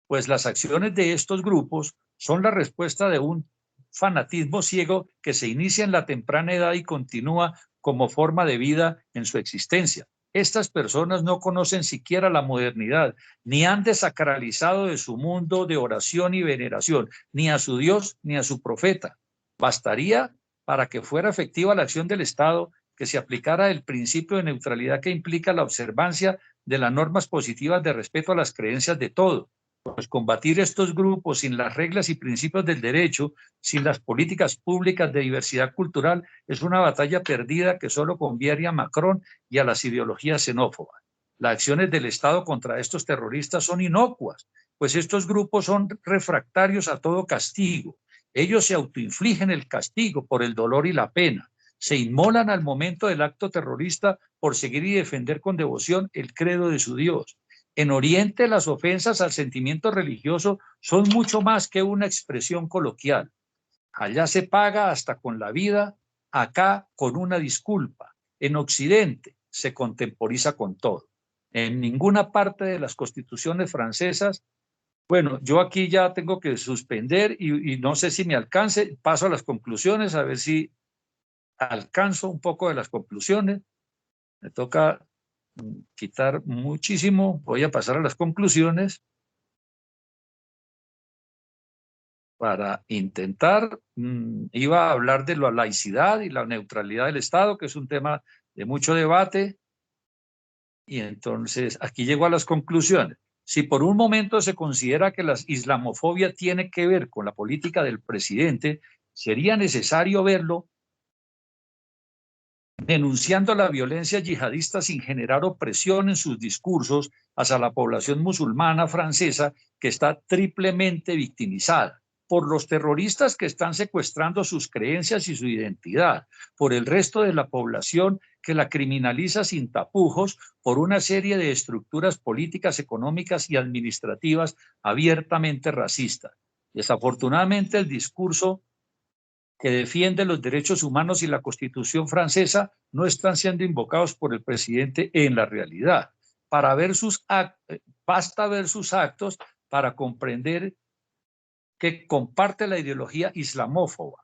pues las acciones de estos grupos son la respuesta de un fanatismo ciego que se inicia en la temprana edad y continúa como forma de vida en su existencia. Estas personas no conocen siquiera la modernidad, ni han desacralizado de su mundo de oración y veneración, ni a su Dios ni a su profeta. Bastaría para que fuera efectiva la acción del Estado que se aplicara el principio de neutralidad que implica la observancia de las normas positivas de respeto a las creencias de todos. Pues combatir estos grupos sin las reglas y principios del derecho, sin las políticas públicas de diversidad cultural, es una batalla perdida que solo conviene a Macron y a las ideologías xenófobas. Las acciones del Estado contra estos terroristas son inocuas, pues estos grupos son refractarios a todo castigo. Ellos se autoinfligen el castigo por el dolor y la pena. Se inmolan al momento del acto terrorista por seguir y defender con devoción el credo de su Dios. En Oriente, las ofensas al sentimiento religioso son mucho más que una expresión coloquial. Allá se paga hasta con la vida, acá con una disculpa. En Occidente se contemporiza con todo. En ninguna parte de las constituciones francesas Bueno, yo aquí ya tengo que suspender y no sé si me alcance. Paso a las conclusiones, a ver si alcanzo un poco de las conclusiones. Me toca quitar muchísimo. Voy a pasar a las conclusiones para intentar, iba a hablar de la laicidad y la neutralidad del Estado, que es un tema de mucho debate. Y entonces aquí llego a las conclusiones. Si por un momento se considera que la islamofobia tiene que ver con la política del presidente, sería necesario verlo denunciando la violencia yihadista sin generar opresión en sus discursos hacia la población musulmana francesa, que está triplemente victimizada por los terroristas que están secuestrando sus creencias y su identidad, por el resto de la población que la criminaliza sin tapujos, por una serie de estructuras políticas, económicas y administrativas abiertamente racistas. Desafortunadamente, el discurso que defiende los derechos humanos y la Constitución francesa no están siendo invocados por el presidente en la realidad. Basta ver sus actos para comprender que comparte la ideología islamófoba.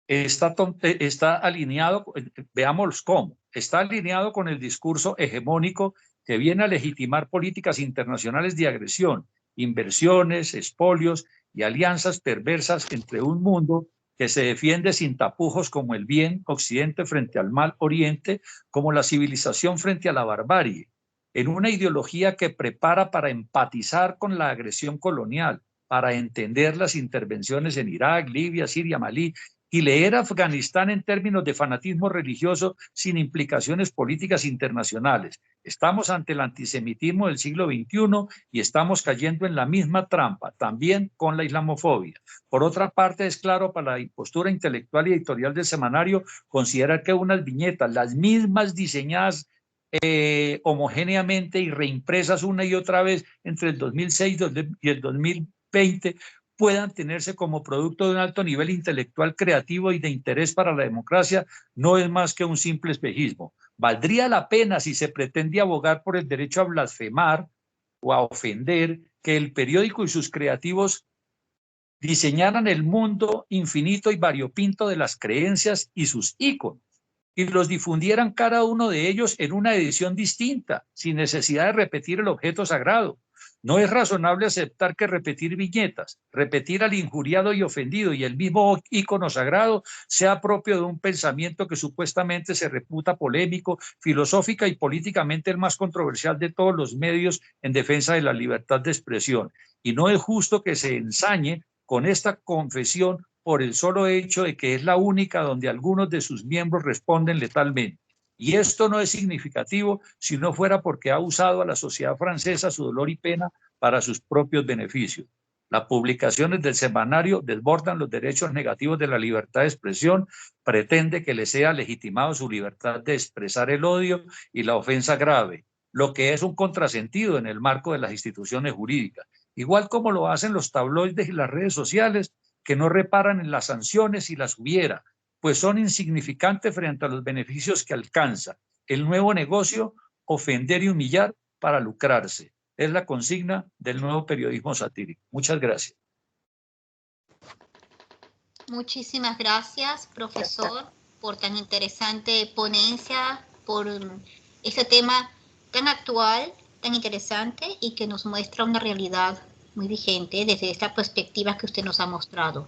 Está alineado, veamos cómo, está alineado con el discurso hegemónico que viene a legitimar políticas internacionales de agresión, inversiones, expolios y alianzas perversas entre un mundo que se defiende sin tapujos como el bien occidente frente al mal oriente, como la civilización frente a la barbarie, en una ideología que prepara para empatizar con la agresión colonial, para entender las intervenciones en Irak, Libia, Siria, Malí, y leer Afganistán en términos de fanatismo religioso sin implicaciones políticas internacionales. Estamos ante el antisemitismo del siglo XXI y estamos cayendo en la misma trampa, también con la islamofobia. Por otra parte, es claro para la postura intelectual y editorial del semanario considerar que unas viñetas, las mismas diseñadas homogéneamente y reimpresas una y otra vez entre el 2006 y el 2020, puedan tenerse como producto de un alto nivel intelectual, creativo y de interés para la democracia, no es más que un simple espejismo. Valdría la pena, si se pretende abogar por el derecho a blasfemar o a ofender, que el periódico y sus creativos diseñaran el mundo infinito y variopinto de las creencias y sus íconos, y los difundieran cada uno de ellos en una edición distinta, sin necesidad de repetir el objeto sagrado. No es razonable aceptar que repetir viñetas, repetir al injuriado y ofendido y el mismo ícono sagrado sea propio de un pensamiento que supuestamente se reputa polémico, filosófica y políticamente el más controversial de todos los medios en defensa de la libertad de expresión. Y no es justo que se ensañe con esta confesión por el solo hecho de que es la única donde algunos de sus miembros responden letalmente. Y esto no es significativo si no fuera porque ha usado a la sociedad francesa su dolor y pena para sus propios beneficios. Las publicaciones del semanario desbordan los derechos negativos de la libertad de expresión, pretende que le sea legitimado su libertad de expresar el odio y la ofensa grave, lo que es un contrasentido en el marco de las instituciones jurídicas, igual como lo hacen los tabloides y las redes sociales, que no reparan en las sanciones si las hubiera, pues son insignificantes frente a los beneficios que alcanza el nuevo negocio: ofender y humillar para lucrarse. Es la consigna del nuevo periodismo satírico. Muchas gracias. Muchísimas gracias, profesor, por tan interesante ponencia, por este tema tan actual, tan interesante y que nos muestra una realidad muy vigente desde esta perspectiva que usted nos ha mostrado.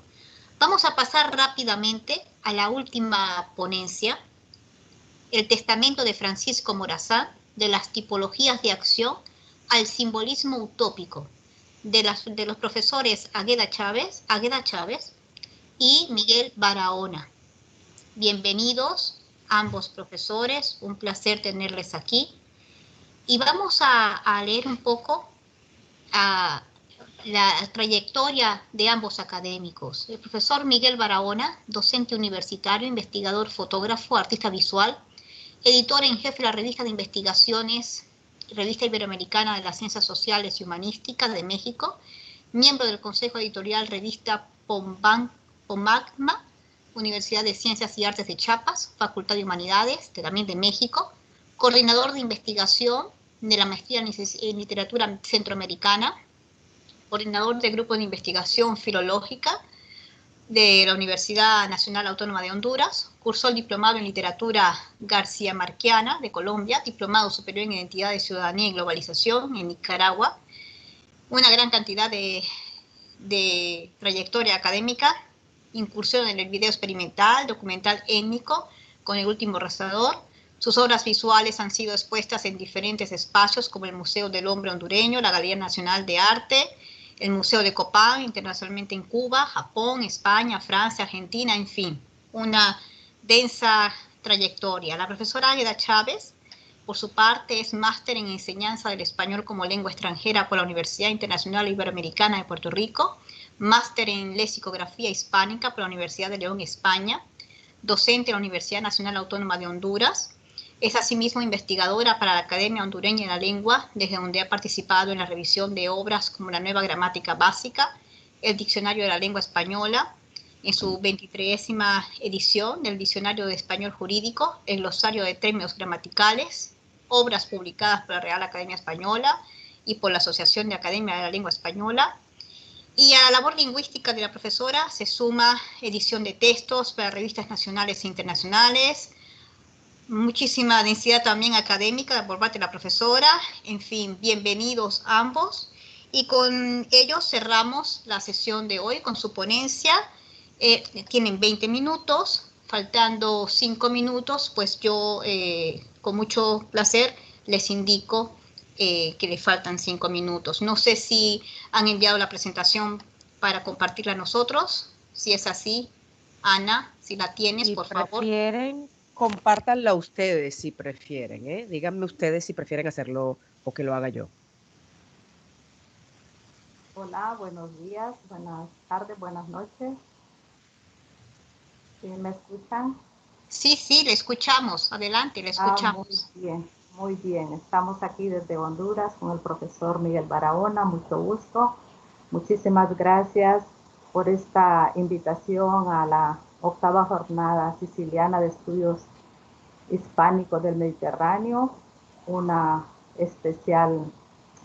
Vamos a pasar rápidamente a la última ponencia, el testamento de Francisco Morazán, de las tipologías de acción al simbolismo utópico, de los profesores Águeda Chávez y Miguel Barahona. Bienvenidos ambos profesores, un placer tenerles aquí. Y vamos a leer un poco la trayectoria de ambos académicos. El profesor Miguel Barahona, docente universitario, investigador, fotógrafo, artista visual, editor en jefe de la revista de investigaciones, Revista Iberoamericana de las Ciencias Sociales y Humanísticas de México, miembro del Consejo Editorial Revista Pomagma, Universidad de Ciencias y Artes de Chiapas, Facultad de Humanidades, también de México, coordinador de investigación de la Maestría en Literatura Centroamericana coordinador del Grupo de Investigación Filológica de la Universidad Nacional Autónoma de Honduras, cursó el diplomado en Literatura García Marquiana de Colombia, diplomado superior en Identidad de Ciudadanía y Globalización en Nicaragua, una gran cantidad de trayectoria académica, incursión en el video experimental, documental étnico, con El Último Rastrador. Sus obras visuales han sido expuestas en diferentes espacios como el Museo del Hombre Hondureño, la Galería Nacional de Arte, el Museo de Copán, internacionalmente en Cuba, Japón, España, Francia, Argentina, en fin, una densa trayectoria. La profesora Águeda Chávez, por su parte, es máster en enseñanza del español como lengua extranjera por la Universidad Internacional Iberoamericana de Puerto Rico, máster en lexicografía hispánica por la Universidad de León, España, docente en la Universidad Nacional Autónoma de Honduras. Es asimismo investigadora para la Academia Hondureña de la Lengua, desde donde ha participado en la revisión de obras como la Nueva Gramática Básica, el Diccionario de la Lengua Española, en su 23ª edición del Diccionario de Español Jurídico, el Glosario de Términos Gramaticales, obras publicadas por la Real Academia Española y por la Asociación de Academia de la Lengua Española. Y a la labor lingüística de la profesora se suma edición de textos para revistas nacionales e internacionales, muchísima densidad también académica por parte de la profesora. En fin, bienvenidos ambos. Y con ellos cerramos la sesión de hoy con su ponencia. Tienen 20 minutos, faltando 5 minutos, pues yo con mucho placer les indico que les faltan 5 minutos. No sé si han enviado la presentación para compartirla a nosotros. Si es así, Ana, si la tienes, por favor. Compártanla ustedes si prefieren, ¿eh? Díganme ustedes si prefieren hacerlo o que lo haga yo. Hola, buenos días, buenas tardes, buenas noches. ¿Me escuchan? Sí, sí, le escuchamos. Adelante, le escuchamos. Muy bien. Estamos aquí desde Honduras con el profesor Miguel Barahona. Mucho gusto. Muchísimas gracias por esta invitación a la 8ª Jornada Siciliana de Estudios Hispánicos del Mediterráneo. Una especial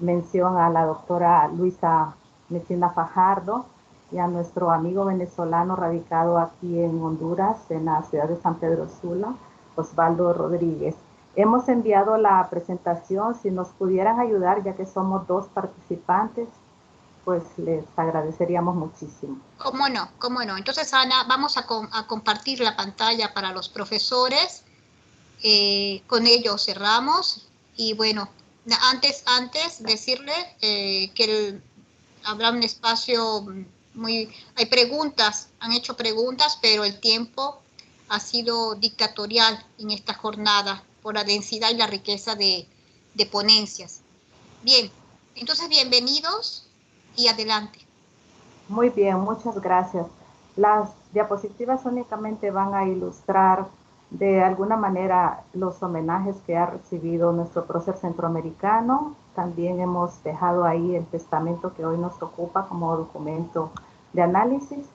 mención a la doctora Luisa Messina Fajardo y a nuestro amigo venezolano radicado aquí en Honduras, en la ciudad de San Pedro Sula, Osvaldo Rodríguez. Hemos enviado la presentación. Si nos pudieran ayudar, ya que somos 2 participantes, pues les agradeceríamos muchísimo. ¿Cómo no? ¿Cómo no? Entonces, Ana, vamos a compartir la pantalla para los profesores. Con ello cerramos. Y bueno, antes decirle que habrá un espacio hay preguntas, han hecho preguntas, pero el tiempo ha sido dictatorial en esta jornada por la densidad y la riqueza de ponencias. Bien, entonces bienvenidos y adelante. Muy bien, muchas gracias. Las diapositivas únicamente van a ilustrar de alguna manera los homenajes que ha recibido nuestro prócer centroamericano. También hemos dejado ahí el testamento que hoy nos ocupa como documento de análisis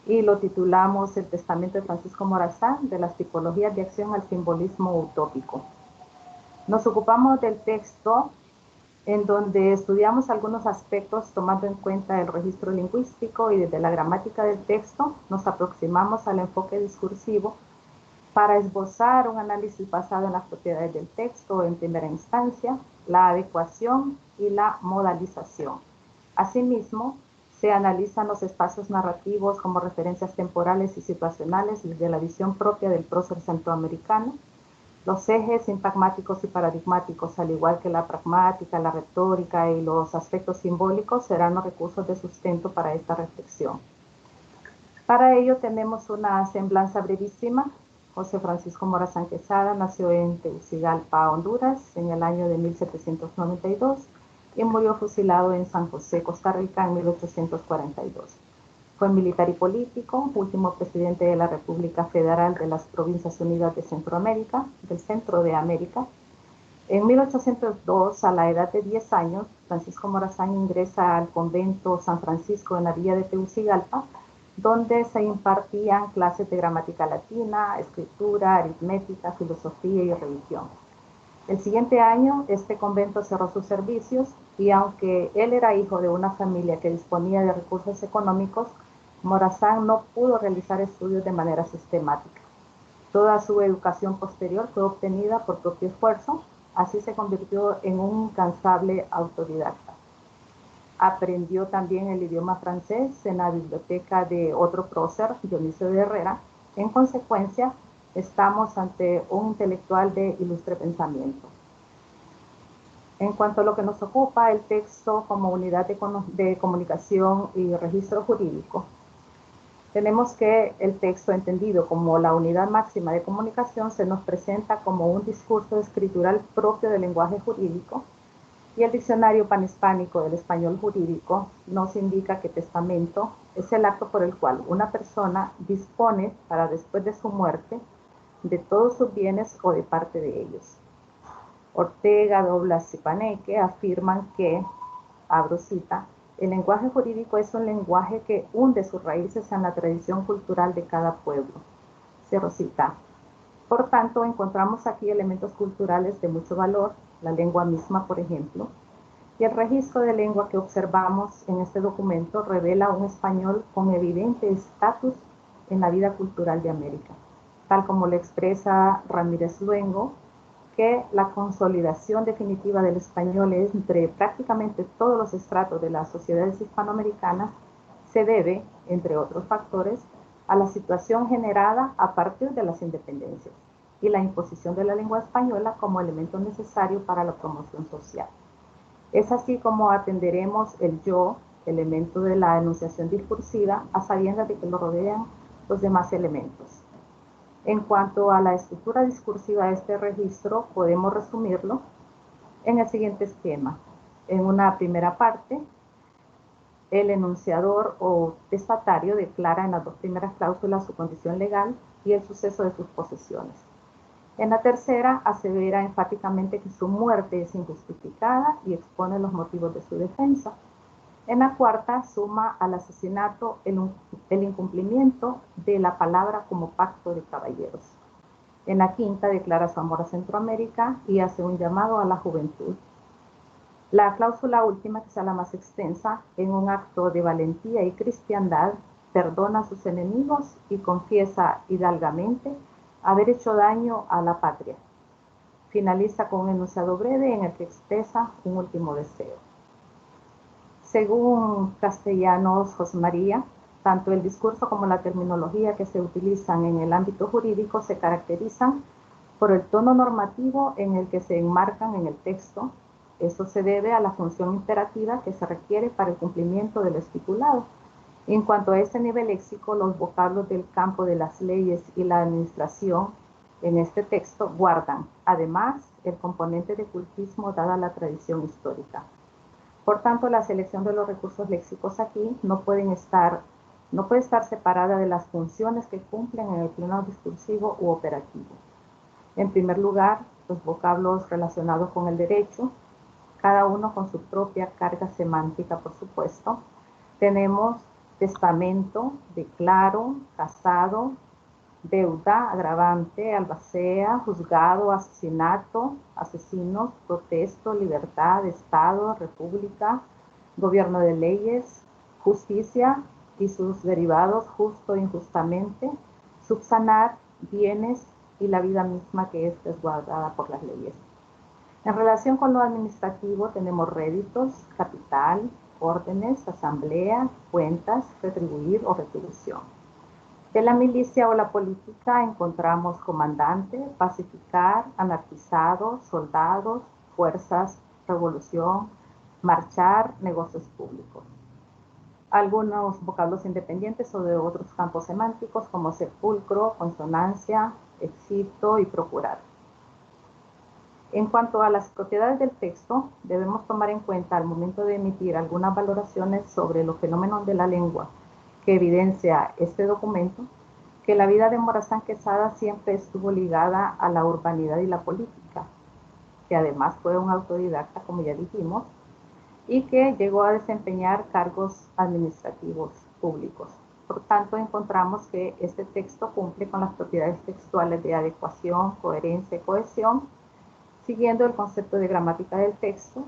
y lo titulamos El Testamento de Francisco Morazán, de las tipologías de acción al simbolismo utópico. Nos ocupamos del texto en donde estudiamos algunos aspectos tomando en cuenta el registro lingüístico y desde la gramática del texto nos aproximamos al enfoque discursivo para esbozar un análisis basado en las propiedades del texto en primera instancia, la adecuación y la modalización. Asimismo, se analizan los espacios narrativos como referencias temporales y situacionales desde la visión propia del prócer centroamericano. Los ejes sintagmáticos y paradigmáticos, al igual que la pragmática, la retórica y los aspectos simbólicos, serán los recursos de sustento para esta reflexión. Para ello tenemos una semblanza brevísima. José Francisco Morazán Quesada nació en Tegucigalpa, Honduras, en el año de 1792 y murió fusilado en San José, Costa Rica, en 1842. Fue militar y político, último presidente de la República Federal de las Provincias Unidas de Centroamérica, del Centro de América. En 1802, a la edad de 10 años, Francisco Morazán ingresa al convento San Francisco en la villa de Tegucigalpa, donde se impartían clases de gramática latina, escritura, aritmética, filosofía y religión. El siguiente año, este convento cerró sus servicios y aunque él era hijo de una familia que disponía de recursos económicos, Morazán no pudo realizar estudios de manera sistemática. Toda su educación posterior fue obtenida por propio esfuerzo, así se convirtió en un incansable autodidacta. Aprendió también el idioma francés en la biblioteca de otro prócer, Dionisio de Herrera. En consecuencia, estamos ante un intelectual de ilustre pensamiento. En cuanto a lo que nos ocupa, el texto como unidad de comunicación y registro jurídico, tenemos que el texto, entendido como la unidad máxima de comunicación, se nos presenta como un discurso escritural propio del lenguaje jurídico, y el diccionario panhispánico del español jurídico nos indica que testamento es el acto por el cual una persona dispone para después de su muerte de todos sus bienes o de parte de ellos. Ortega, Doblas y Paneque afirman que, abro cita, el lenguaje jurídico es un lenguaje que hunde sus raíces en la tradición cultural de cada pueblo. Cierro cita. Por tanto, encontramos aquí elementos culturales de mucho valor, la lengua misma, por ejemplo, y el registro de lengua que observamos en este documento revela un español con evidente estatus en la vida cultural de América, tal como lo expresa Ramírez Luengo, que la consolidación definitiva del español entre prácticamente todos los estratos de las sociedades hispanoamericanas se debe, entre otros factores, a la situación generada a partir de las independencias y la imposición de la lengua española como elemento necesario para la promoción social. Es así como atenderemos el yo, elemento de la enunciación discursiva, a sabiendas de que lo rodean los demás elementos. En cuanto a la estructura discursiva de este registro, podemos resumirlo en el siguiente esquema. En una primera parte, el enunciador o testatario declara en las dos primeras cláusulas su condición legal y el suceso de sus posesiones. En la tercera, asevera enfáticamente que su muerte es injustificada y expone los motivos de su defensa. En la cuarta, suma al asesinato el incumplimiento de la palabra como pacto de caballeros. En la quinta, declara su amor a Centroamérica y hace un llamado a la juventud. La cláusula última, que sea la más extensa, en un acto de valentía y cristiandad, perdona a sus enemigos y confiesa hidalgamente haber hecho daño a la patria. Finaliza con un enunciado breve en el que expresa un último deseo. Según Castellanos José María, tanto el discurso como la terminología que se utilizan en el ámbito jurídico se caracterizan por el tono normativo en el que se enmarcan en el texto. Eso se debe a la función imperativa que se requiere para el cumplimiento de lo estipulado. En cuanto a este nivel léxico, los vocablos del campo de las leyes y la administración en este texto guardan, además, el componente de cultismo dada la tradición histórica. Por tanto, la selección de los recursos léxicos aquí no puede estar separada de las funciones que cumplen en el plano discursivo u operativo. En primer lugar, los vocablos relacionados con el derecho, cada uno con su propia carga semántica, por supuesto. Tenemos testamento, declaro, casado, deuda, agravante, albacea, juzgado, asesinato, asesinos, protesto, libertad, Estado, república, gobierno de leyes, justicia y sus derivados, justo e injustamente, subsanar, bienes y la vida misma que es resguardada por las leyes. En relación con lo administrativo tenemos réditos, capital, órdenes, asamblea, cuentas, retribuir o retribución. De la milicia o la política encontramos comandante, pacificar, anarquizado, soldados, fuerzas, revolución, marchar, negocios públicos. Algunos vocablos independientes o de otros campos semánticos como sepulcro, consonancia, exito y procurar. En cuanto a las propiedades del texto, debemos tomar en cuenta al momento de emitir algunas valoraciones sobre los fenómenos de la lengua que evidencia este documento, que la vida de Morazán Quesada siempre estuvo ligada a la urbanidad y la política, que además fue un autodidacta, como ya dijimos, y que llegó a desempeñar cargos administrativos públicos. Por tanto, encontramos que este texto cumple con las propiedades textuales de adecuación, coherencia y cohesión, siguiendo el concepto de gramática del texto,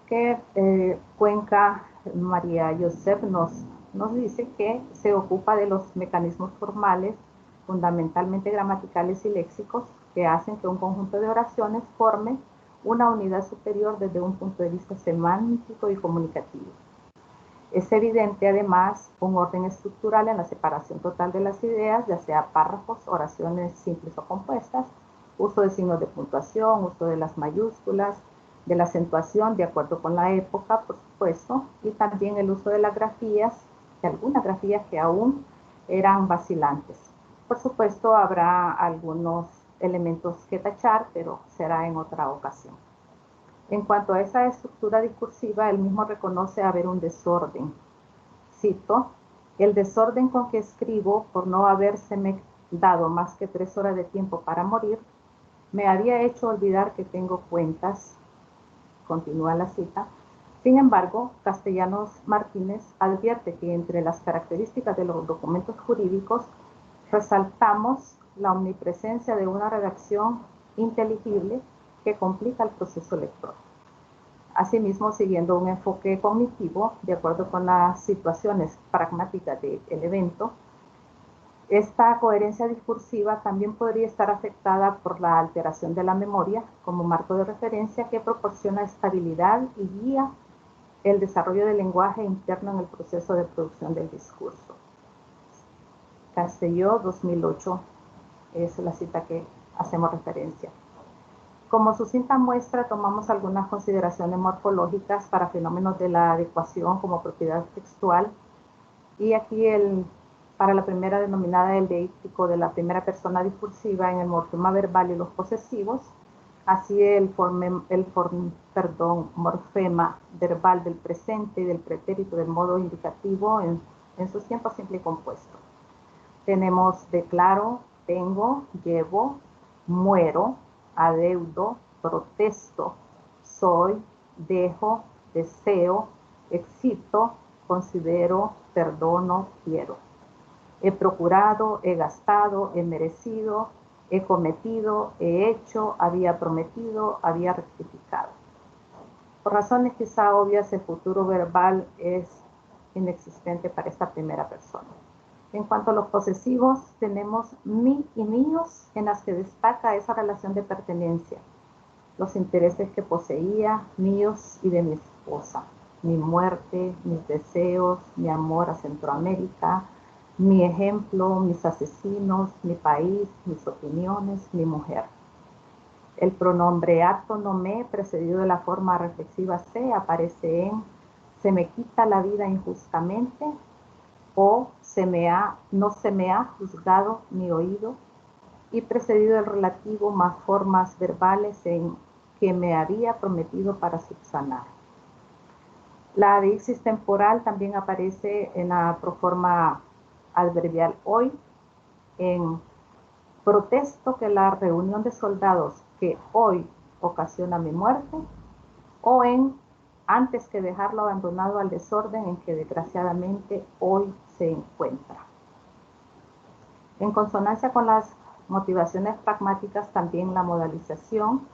que Cuenca María Josep nos dice que se ocupa de los mecanismos formales, fundamentalmente gramaticales y léxicos, que hacen que un conjunto de oraciones forme una unidad superior desde un punto de vista semántico y comunicativo. Es evidente, además, un orden estructural en la separación total de las ideas, ya sea párrafos, oraciones simples o compuestas, uso de signos de puntuación, uso de las mayúsculas, de la acentuación de acuerdo con la época, por supuesto, y también el uso de las grafías, de algunas grafías que aún eran vacilantes. Por supuesto, habrá algunos elementos que tachar, pero será en otra ocasión. En cuanto a esa estructura discursiva, él mismo reconoce haber un desorden. Cito, el desorden con que escribo, por no habérseme dado más que 3 horas de tiempo para morir, me había hecho olvidar que tengo cuentas. Continúa la cita. Sin embargo, Castellanos Martínez advierte que entre las características de los documentos jurídicos resaltamos la omnipresencia de una redacción inteligible que complica el proceso lector. Asimismo, siguiendo un enfoque cognitivo, de acuerdo con las situaciones pragmáticas del evento, esta coherencia discursiva también podría estar afectada por la alteración de la memoria como marco de referencia que proporciona estabilidad y guía el desarrollo del lenguaje interno en el proceso de producción del discurso. Castelló, 2008, es la cita que hacemos referencia. Como sucinta muestra, tomamos algunas consideraciones morfológicas para fenómenos de la adecuación como propiedad textual. Y aquí para la primera denominada el deíctico de la primera persona discursiva en el morfema verbal y los posesivos, así el morfema verbal del presente y del pretérito del modo indicativo en sus tiempos simple y compuesto. Tenemos declaro, tengo, llevo, muero, adeudo, protesto, soy, dejo, deseo, excito, considero, perdono, quiero. He procurado, he gastado, he merecido, he cometido, he hecho, había prometido, había rectificado. Por razones quizá obvias, el futuro verbal es inexistente para esta primera persona. En cuanto a los posesivos, tenemos mi y míos, en las que destaca esa relación de pertenencia, los intereses que poseía, míos y de mi esposa, mi muerte, mis deseos, mi amor a Centroamérica, mi ejemplo, mis asesinos, mi país, mis opiniones, mi mujer. El pronombre acto no me, precedido de la forma reflexiva se, aparece en se me quita la vida injustamente, o no se me ha juzgado ni oído, y precedido del relativo más formas verbales en que me había prometido para subsanar. La deíxis temporal también aparece en la proforma adverbial hoy, en protesto que la reunión de soldados que hoy ocasiona mi muerte, o en antes que dejarlo abandonado al desorden en que desgraciadamente hoy se encuentra. En consonancia con las motivaciones pragmáticas, también la modalización,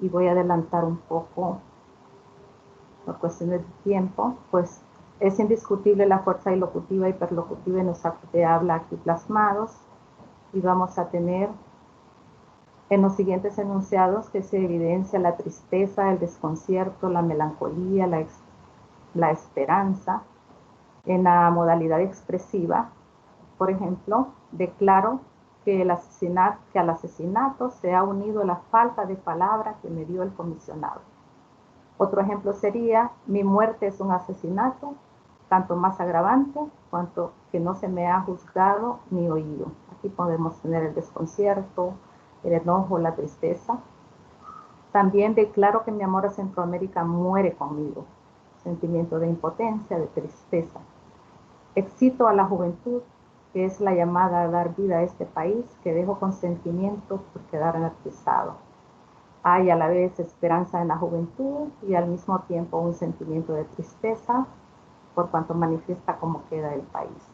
y voy a adelantar un poco por cuestiones de tiempo, pues es indiscutible la fuerza ilocutiva y perlocutiva en los actos de habla aquí plasmados, y vamos a tener en los siguientes enunciados que se evidencia la tristeza, el desconcierto, la melancolía, la esperanza. En la modalidad expresiva, por ejemplo, declaro que al asesinato se ha unido la falta de palabra que me dio el comisionado. Otro ejemplo sería, mi muerte es un asesinato, tanto más agravante cuanto que no se me ha juzgado ni oído. Aquí podemos tener el desconcierto, el enojo, la tristeza. También declaro que mi amor a Centroamérica muere conmigo. Sentimiento de impotencia, de tristeza. Excito a la juventud, que es la llamada a dar vida a este país, que dejo con sentimiento por quedar energizado. Hay a la vez esperanza en la juventud y al mismo tiempo un sentimiento de tristeza por cuanto manifiesta cómo queda el país.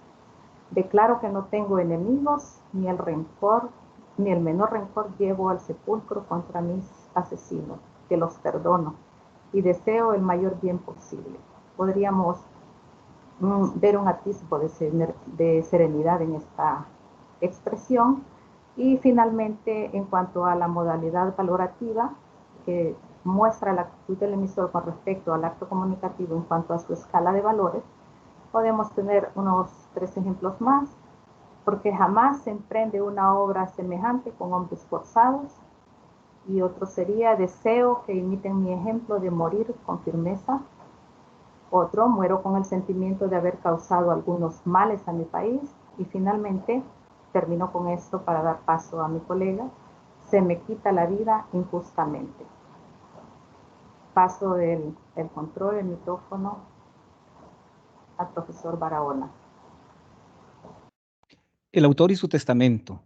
Declaro que no tengo enemigos, ni el menor rencor llevo al sepulcro contra mis asesinos, que los perdono, y deseo el mayor bien posible. Podríamos ver un atisbo de serenidad en esta expresión. Y finalmente, en cuanto a la modalidad valorativa, que muestra la actitud del emisor con respecto al acto comunicativo en cuanto a su escala de valores, podemos tener unos 3 ejemplos más. Porque jamás se emprende una obra semejante con hombres forzados. Y otro sería: deseo que imiten mi ejemplo de morir con firmeza. Otro: muero con el sentimiento de haber causado algunos males a mi país. Y finalmente, termino con esto para dar paso a mi colega: se me quita la vida injustamente. Paso el control, el micrófono al profesor Barahona. El autor y su testamento.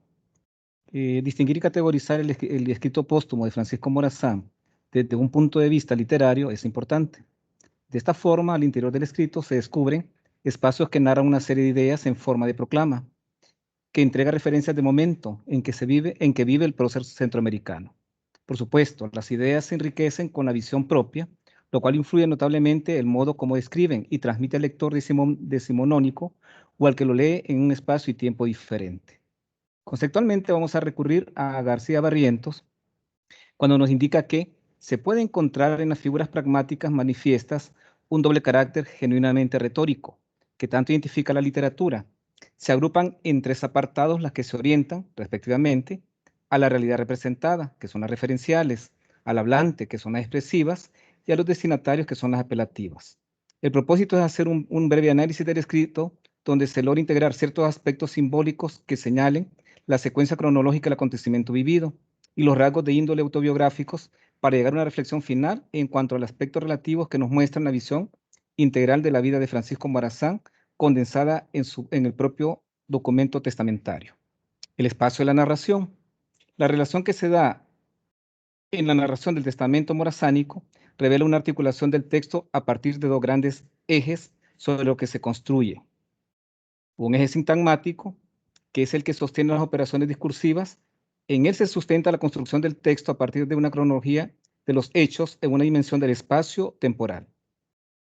Distinguir y categorizar el escrito póstumo de Francisco Morazán desde un punto de vista literario es importante. De esta forma, al interior del escrito se descubren espacios que narran una serie de ideas en forma de proclama, que entrega referencias de momento en que vive el prócer centroamericano. Por supuesto, las ideas se enriquecen con la visión propia, lo cual influye notablemente el modo como describen y transmite al lector decimonónico o al que lo lee en un espacio y tiempo diferente. Conceptualmente vamos a recurrir a García Barrientos cuando nos indica que se puede encontrar en las figuras pragmáticas manifiestas un doble carácter genuinamente retórico, que tanto identifica la literatura. Se agrupan en 3 apartados las que se orientan, respectivamente, a la realidad representada, que son las referenciales, al hablante, que son las expresivas, y a los destinatarios, que son las apelativas. El propósito es hacer un breve análisis del escrito, donde se logra integrar ciertos aspectos simbólicos que señalen la secuencia cronológica del acontecimiento vivido y los rasgos de índole autobiográficos para llegar a una reflexión final en cuanto al aspecto relativo que nos muestran la visión integral de la vida de Francisco Morazán, condensada en el propio documento testamentario. El espacio de la narración. La relación que se da en la narración del testamento morazánico revela una articulación del texto a partir de 2 grandes ejes sobre lo que se construye. Un eje sintagmático, que es el que sostiene las operaciones discursivas. En él se sustenta la construcción del texto a partir de una cronología de los hechos en una dimensión del espacio temporal.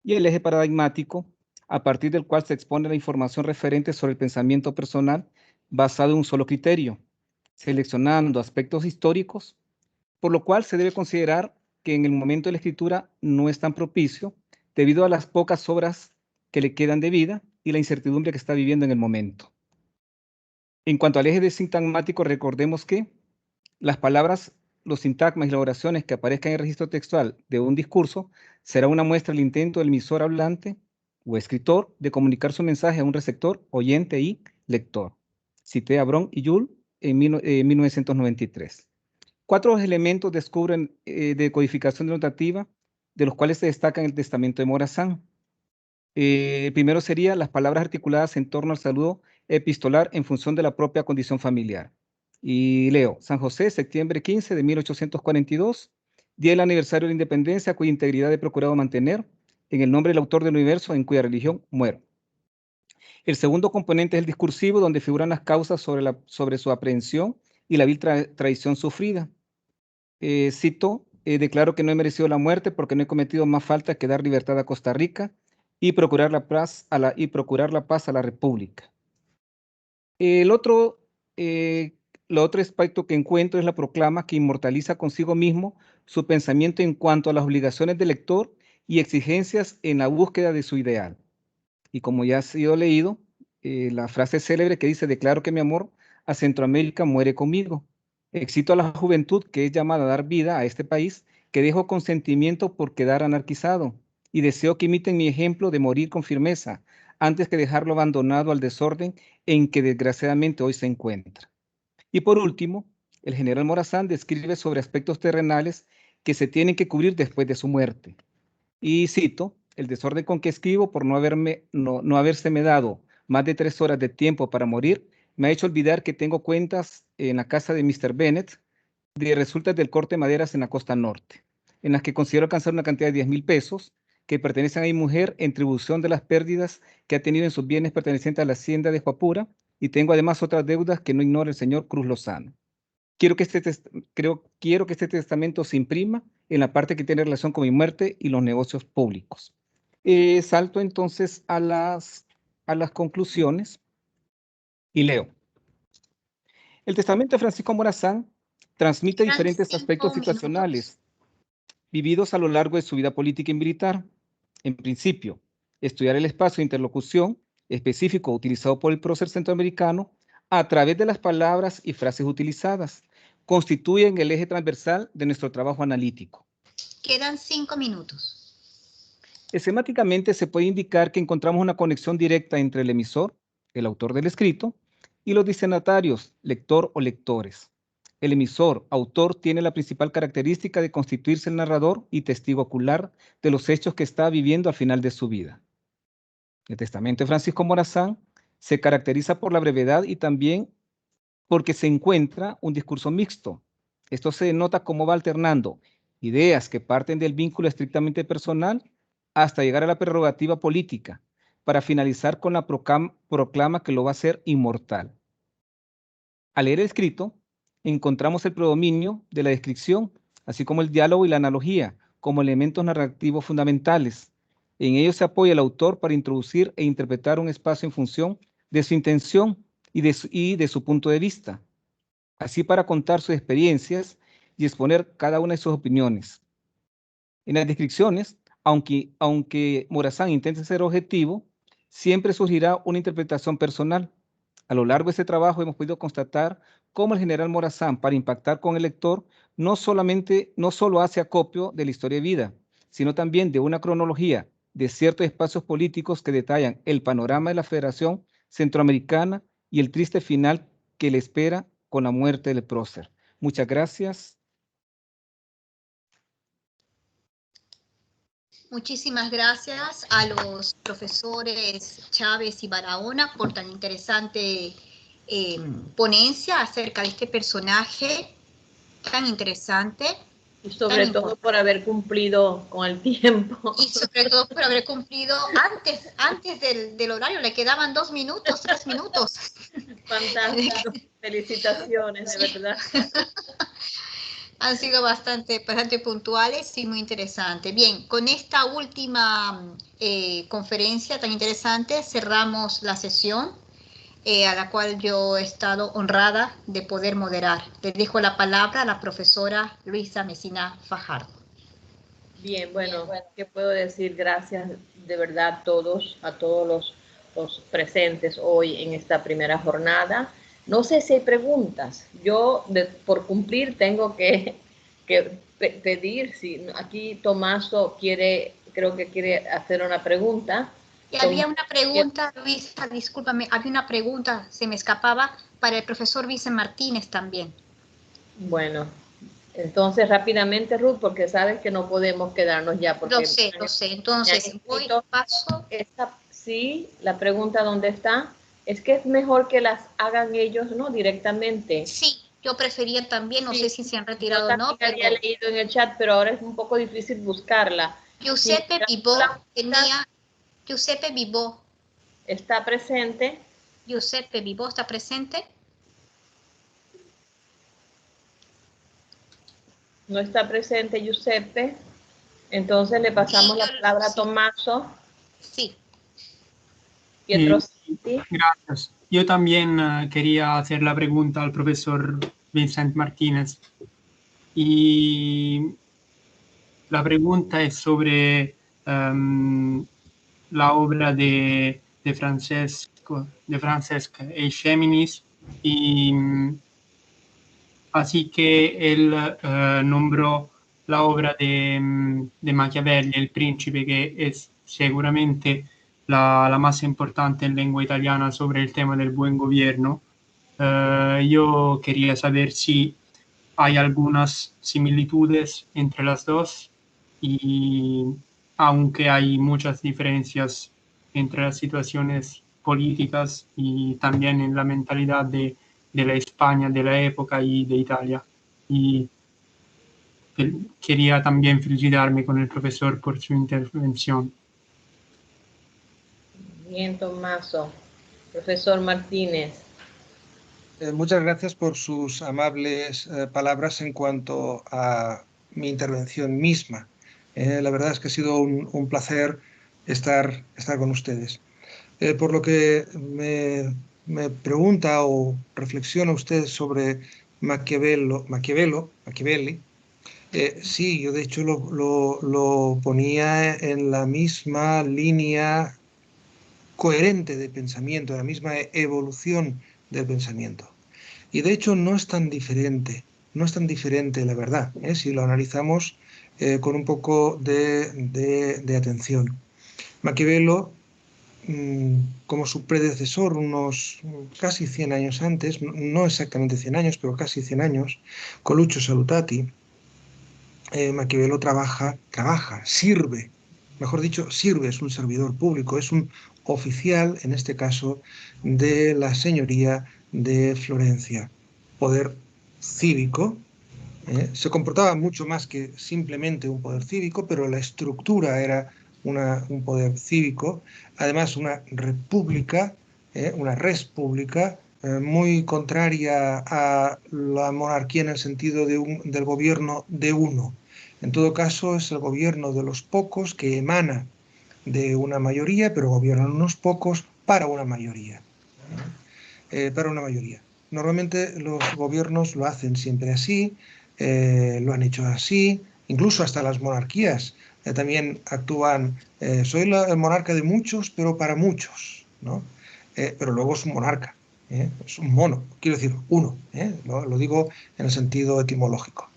Y el eje paradigmático, a partir del cual se expone la información referente sobre el pensamiento personal basado en un solo criterio, seleccionando aspectos históricos, por lo cual se debe considerar que en el momento de la escritura no es tan propicio debido a las pocas obras que le quedan de vida y la incertidumbre que está viviendo en el momento. En cuanto al eje de sintagmático, recordemos que las palabras, los sintagmas y las oraciones que aparezcan en el registro textual de un discurso será una muestra del intento del emisor hablante o escritor de comunicar su mensaje a un receptor, oyente y lector. Cité a Bron y Jules en 1993. 4 elementos descubren de codificación denotativa, de los cuales se destacan el testamento de Morazán. Primero sería las palabras articuladas en torno al saludo epistolar en función de la propia condición familiar. Y leo: San José, septiembre 15 de 1842, día del aniversario de la independencia, cuya integridad he procurado mantener, en el nombre del autor del universo, en cuya religión muero. El segundo componente es el discursivo, donde figuran las causas sobre su aprehensión y la vil traición sufrida. Cito: declaro que no he merecido la muerte porque no he cometido más falta que dar libertad a Costa Rica y procurar la paz a la República. El otro aspecto que encuentro es la proclama, que inmortaliza consigo mismo su pensamiento en cuanto a las obligaciones del lector y exigencias en la búsqueda de su ideal. Y como ya ha sido leído, la frase célebre que dice: declaro que mi amor a Centroamérica muere conmigo. Excito a la juventud que es llamada a dar vida a este país, que dejo con sentimiento por quedar anarquizado, y deseo que imiten mi ejemplo de morir con firmeza, antes que dejarlo abandonado al desorden en que desgraciadamente hoy se encuentra. Y por último, el general Morazán describe sobre aspectos terrenales que se tienen que cubrir después de su muerte. Y cito: el desorden con que escribo por no habérseme dado más de 3 horas de tiempo para morir, me ha hecho olvidar que tengo cuentas en la casa de Mr. Bennett de resultas del corte de maderas en la costa norte, en las que considero alcanzar una cantidad de 10,000 pesos que pertenecen a mi mujer en tribución de las pérdidas que ha tenido en sus bienes pertenecientes a la hacienda de Huapura, y tengo además otras deudas que no ignora el señor Cruz Lozano. quiero que este testamento se imprima en la parte que tiene relación con mi muerte y los negocios públicos. Salto entonces a las conclusiones y leo. El testamento de Francisco Morazán transmite diferentes aspectos situacionales vividos a lo largo de su vida política y militar. En principio, estudiar el espacio de interlocución específico utilizado por el prócer centroamericano a través de las palabras y frases utilizadas constituyen el eje transversal de nuestro trabajo analítico. Quedan 5 minutos. Esquemáticamente se puede indicar que encontramos una conexión directa entre el emisor, el autor del escrito, y los destinatarios, lector o lectores. El emisor, autor, tiene la principal característica de constituirse el narrador y testigo ocular de los hechos que está viviendo al final de su vida. El testamento de Francisco Morazán se caracteriza por la brevedad y también porque se encuentra un discurso mixto. Esto se denota cómo va alternando ideas que parten del vínculo estrictamente personal hasta llegar a la prerrogativa política, para finalizar con la proclama que lo va a hacer inmortal. Al leer el escrito, encontramos el predominio de la descripción, así como el diálogo y la analogía, como elementos narrativos fundamentales. En ello se apoya el autor para introducir e interpretar un espacio en función de su intención y de su punto de vista, así para contar sus experiencias y exponer cada una de sus opiniones. En las descripciones, aunque Morazán intente ser objetivo, siempre surgirá una interpretación personal. A lo largo de este trabajo hemos podido constatar cómo el general Morazán, para impactar con el lector, no solo hace acopio de la historia de vida, sino también de una cronología de ciertos espacios políticos que detallan el panorama de la Federación Centroamericana y el triste final que le espera con la muerte del prócer. Muchas gracias. Muchísimas gracias a los profesores Chávez y Barahona por tan interesante ponencia acerca de este personaje tan interesante. Y sobre todo por haber cumplido con el tiempo. Y sobre todo por haber cumplido antes del horario. Le quedaban 2 minutos, 3 minutos. Fantástico. Felicitaciones, de verdad. Han sido bastante puntuales y muy interesantes. Bien, con esta última conferencia tan interesante cerramos la sesión a la cual yo he estado honrada de poder moderar. Le dejo la palabra a la profesora Luisa Mesina Fajardo. Bien, bueno, ¿qué puedo decir? Gracias de verdad a todos los presentes hoy en esta primera jornada. No sé si hay preguntas. Yo, por cumplir, tengo que pedir, si aquí Tomaso creo que quiere hacer una pregunta. Y había una pregunta, Luisa, discúlpame, había una pregunta, se me escapaba, para el profesor Vicente Martínez también. Bueno, entonces rápidamente, Ruth, porque sabes que no podemos quedarnos ya. Porque Lo sé, entonces voy paso. Sí, la pregunta ¿dónde está? Es que es mejor que las hagan ellos, ¿no? Directamente. Sí, yo prefería también, no sé si se han retirado o no. Yo también había leído en el chat, pero ahora es un poco difícil buscarla. Giuseppe Vivó tenía... Giuseppe Vivó. ¿Está presente? Giuseppe Vivó está presente. No está presente Giuseppe. Entonces le pasamos la palabra a Tomaso. Sí. Gracias. Yo también quería hacer la pregunta al profesor Vicente Martínez. Y la pregunta es sobre la obra de Francesc Eiximenis, y así que él nombró la obra de Machiavelli, El Príncipe, que es seguramente la más importante en lengua italiana sobre el tema del buen gobierno. Yo quería saber si hay algunas similitudes entre las dos, y aunque hay muchas diferencias entre las situaciones políticas y también en la mentalidad de la España de la época y de Italia. Y quería también felicitarme con el profesor por su intervención. Bien, Tomaso. Profesor Martínez. Muchas gracias por sus amables palabras en cuanto a mi intervención misma. La verdad es que ha sido un placer estar con ustedes. Por lo que me pregunta o reflexiona usted sobre Machiavelli, sí, yo de hecho lo ponía en la misma línea coherente de pensamiento, en la misma evolución del pensamiento. Y de hecho no es tan diferente, la verdad, si lo analizamos con un poco de atención. Maquiavelo, como su predecesor, unos casi 100 años antes, no exactamente 100 años, pero casi 100 años, Coluccio Salutati, Maquiavelo sirve, mejor dicho, sirve, es un servidor público, es un oficial, en este caso, de la señoría de Florencia. Poder cívico, se comportaba mucho más que simplemente un poder cívico, pero la estructura era un poder cívico, además una república, una res pública, muy contraria a la monarquía en el sentido del gobierno de uno. En todo caso, es el gobierno de los pocos que emana de una mayoría, pero gobiernan unos pocos para una mayoría. Normalmente los gobiernos lo hacen siempre así, lo han hecho así, incluso hasta las monarquías también actúan, soy el monarca de muchos, pero para muchos, ¿no? Pero luego es un monarca, es un mono, quiero decir, uno, lo digo en el sentido etimológico.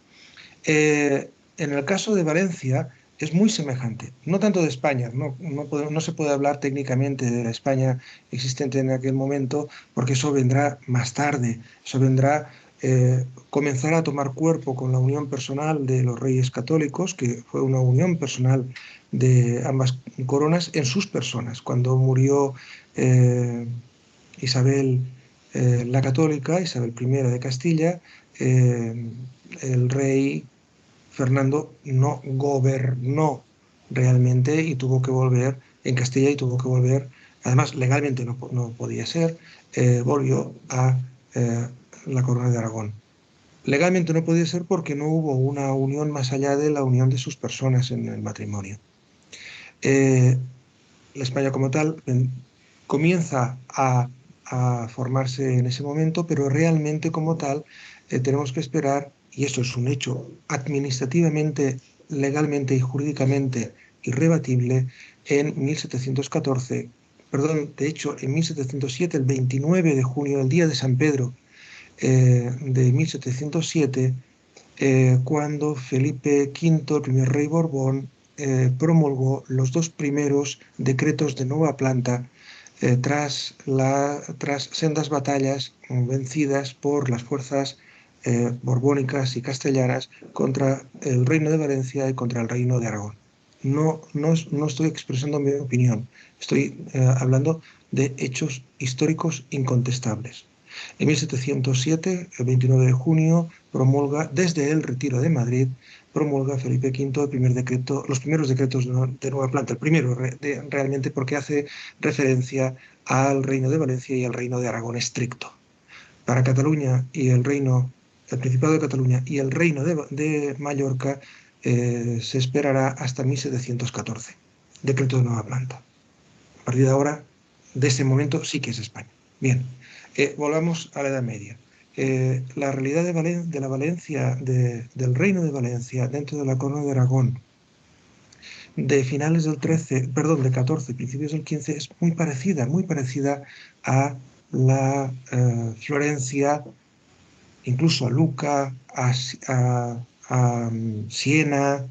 En el caso de Valencia es muy semejante, no tanto de España, no se puede hablar técnicamente de la España existente en aquel momento, porque eso vendrá más tarde, eso vendrá, comenzará a tomar cuerpo con la unión personal de los reyes católicos, que fue una unión personal de ambas coronas en sus personas. Cuando murió Isabel la católica, Isabel I de Castilla, el rey Fernando no gobernó realmente y tuvo que volver en Castilla y tuvo que volver, además legalmente no podía ser, volvió a la corona de Aragón. Legalmente no podía ser porque no hubo una unión más allá de la unión de sus personas en el matrimonio. La España como tal comienza a formarse en ese momento, pero realmente como tal tenemos que esperar, y esto es un hecho administrativamente, legalmente y jurídicamente irrebatible, en 1714, perdón, de hecho en 1707, el 29 de junio, el día de San Pedro de 1707, cuando Felipe V, el primer rey Borbón, promulgó los dos primeros decretos de nueva planta tras sendas batallas vencidas por las fuerzas borbónicas y castellanas contra el reino de Valencia y contra el reino de Aragón. No estoy expresando mi opinión, estoy hablando de hechos históricos incontestables. En 1707, el 29 de junio, promulga, desde el retiro de Madrid, promulga Felipe V el primer decreto, los primeros decretos de nueva planta, el primero realmente porque hace referencia al reino de Valencia y al reino de Aragón estricto. Para Cataluña y el Principado de Cataluña y el reino de Mallorca se esperará hasta 1714, decreto de nueva planta. A partir de ahora, de ese momento, sí que es España. Bien, volvamos a la Edad Media. La realidad de la Valencia, del reino de Valencia dentro de la corona de Aragón, de finales del 14, principios del 15, es muy parecida a la Florencia, incluso a Lucca, a Siena,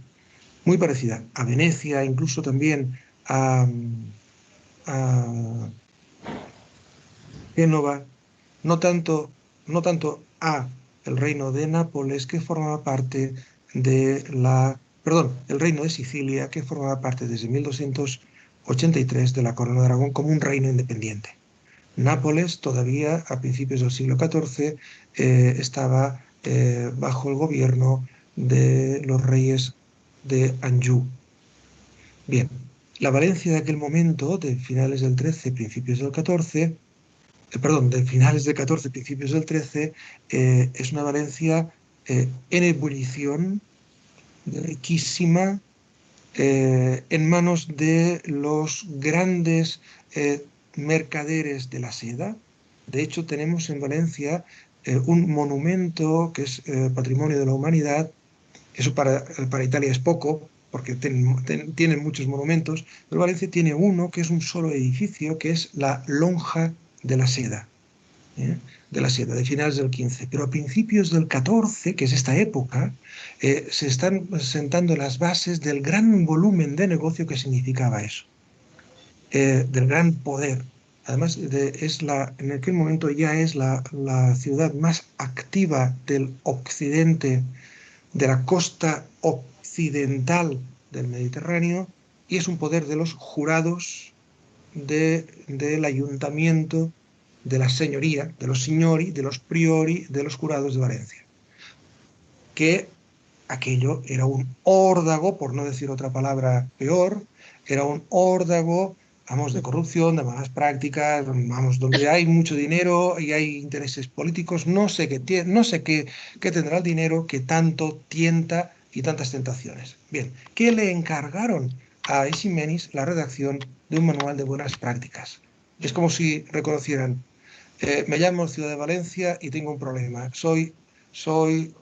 muy parecida a Venecia, incluso también a Génova, no tanto a el reino de Nápoles, que formaba parte de el reino de Sicilia, que formaba parte desde 1283 de la corona de Aragón como un reino independiente. Nápoles todavía a principios del siglo XIV estaba bajo el gobierno de los reyes de Anjou. Bien, la Valencia de aquel momento, de finales del XIII, principios del XIV, perdón, de finales del 14, principios del 13, es una Valencia en ebullición, riquísima, en manos de los grandes mercaderes de la seda. De hecho, tenemos en Valencia un monumento que es Patrimonio de la Humanidad. Eso para Italia es poco, porque tienen muchos monumentos, pero Valencia tiene uno que es un solo edificio, que es la Lonja de la Seda, de la Seda, de finales del 15. Pero a principios del 14, que es esta época, se están sentando las bases del gran volumen de negocio que significaba eso, del gran poder. Además, en aquel momento ya es la ciudad más activa del occidente, de la costa occidental del Mediterráneo, y es un poder de los jurados del ayuntamiento, de la señoría, de los signori, de los priori, de los jurados de Valencia. Que aquello era un órdago, por no decir otra palabra peor, era un órdago, vamos, de corrupción, de malas prácticas, vamos, donde hay mucho dinero y hay intereses políticos. No sé qué tendrá el dinero que tanto tienta y tantas tentaciones. Bien, ¿qué le encargaron a Eiximenis? La redacción de un manual de buenas prácticas. Es como si reconocieran, me llamo Ciudad de Valencia y tengo un problema, soy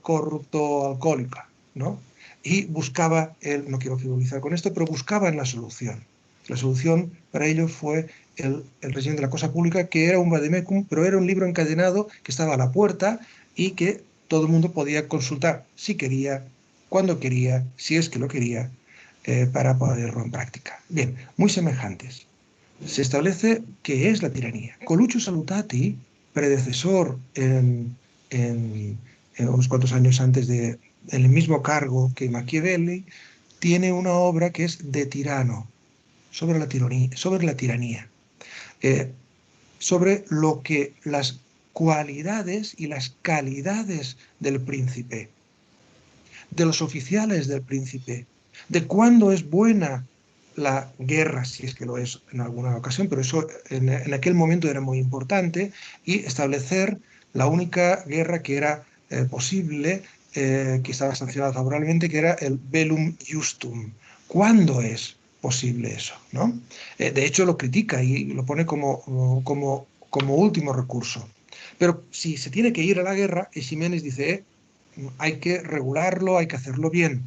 corrupto alcohólica, ¿no? Y buscaba, no quiero frivolizar con esto, pero buscaban la solución. La solución para ello fue el régimen de la cosa pública, que era un vademecum, pero era un libro encadenado que estaba a la puerta y que todo el mundo podía consultar si quería, cuando quería, si es que lo quería, para ponerlo en práctica. Bien, muy semejantes. Se establece qué es la tiranía. Coluccio Salutati, predecesor en unos cuantos años antes en el mismo cargo que Machiavelli, tiene una obra que es De Tirano, sobre la tiranía, sobre lo que las cualidades y las calidades del príncipe, de los oficiales del príncipe, de cuándo es buena la guerra, si es que lo es en alguna ocasión, pero eso en aquel momento era muy importante, y establecer la única guerra que era posible, que estaba sancionada favorablemente, que era el bellum justum. ¿Cuándo es posible eso, ¿no? De hecho, lo critica y lo pone como último recurso. Pero si se tiene que ir a la guerra, Eiximenis dice, hay que regularlo, hay que hacerlo bien.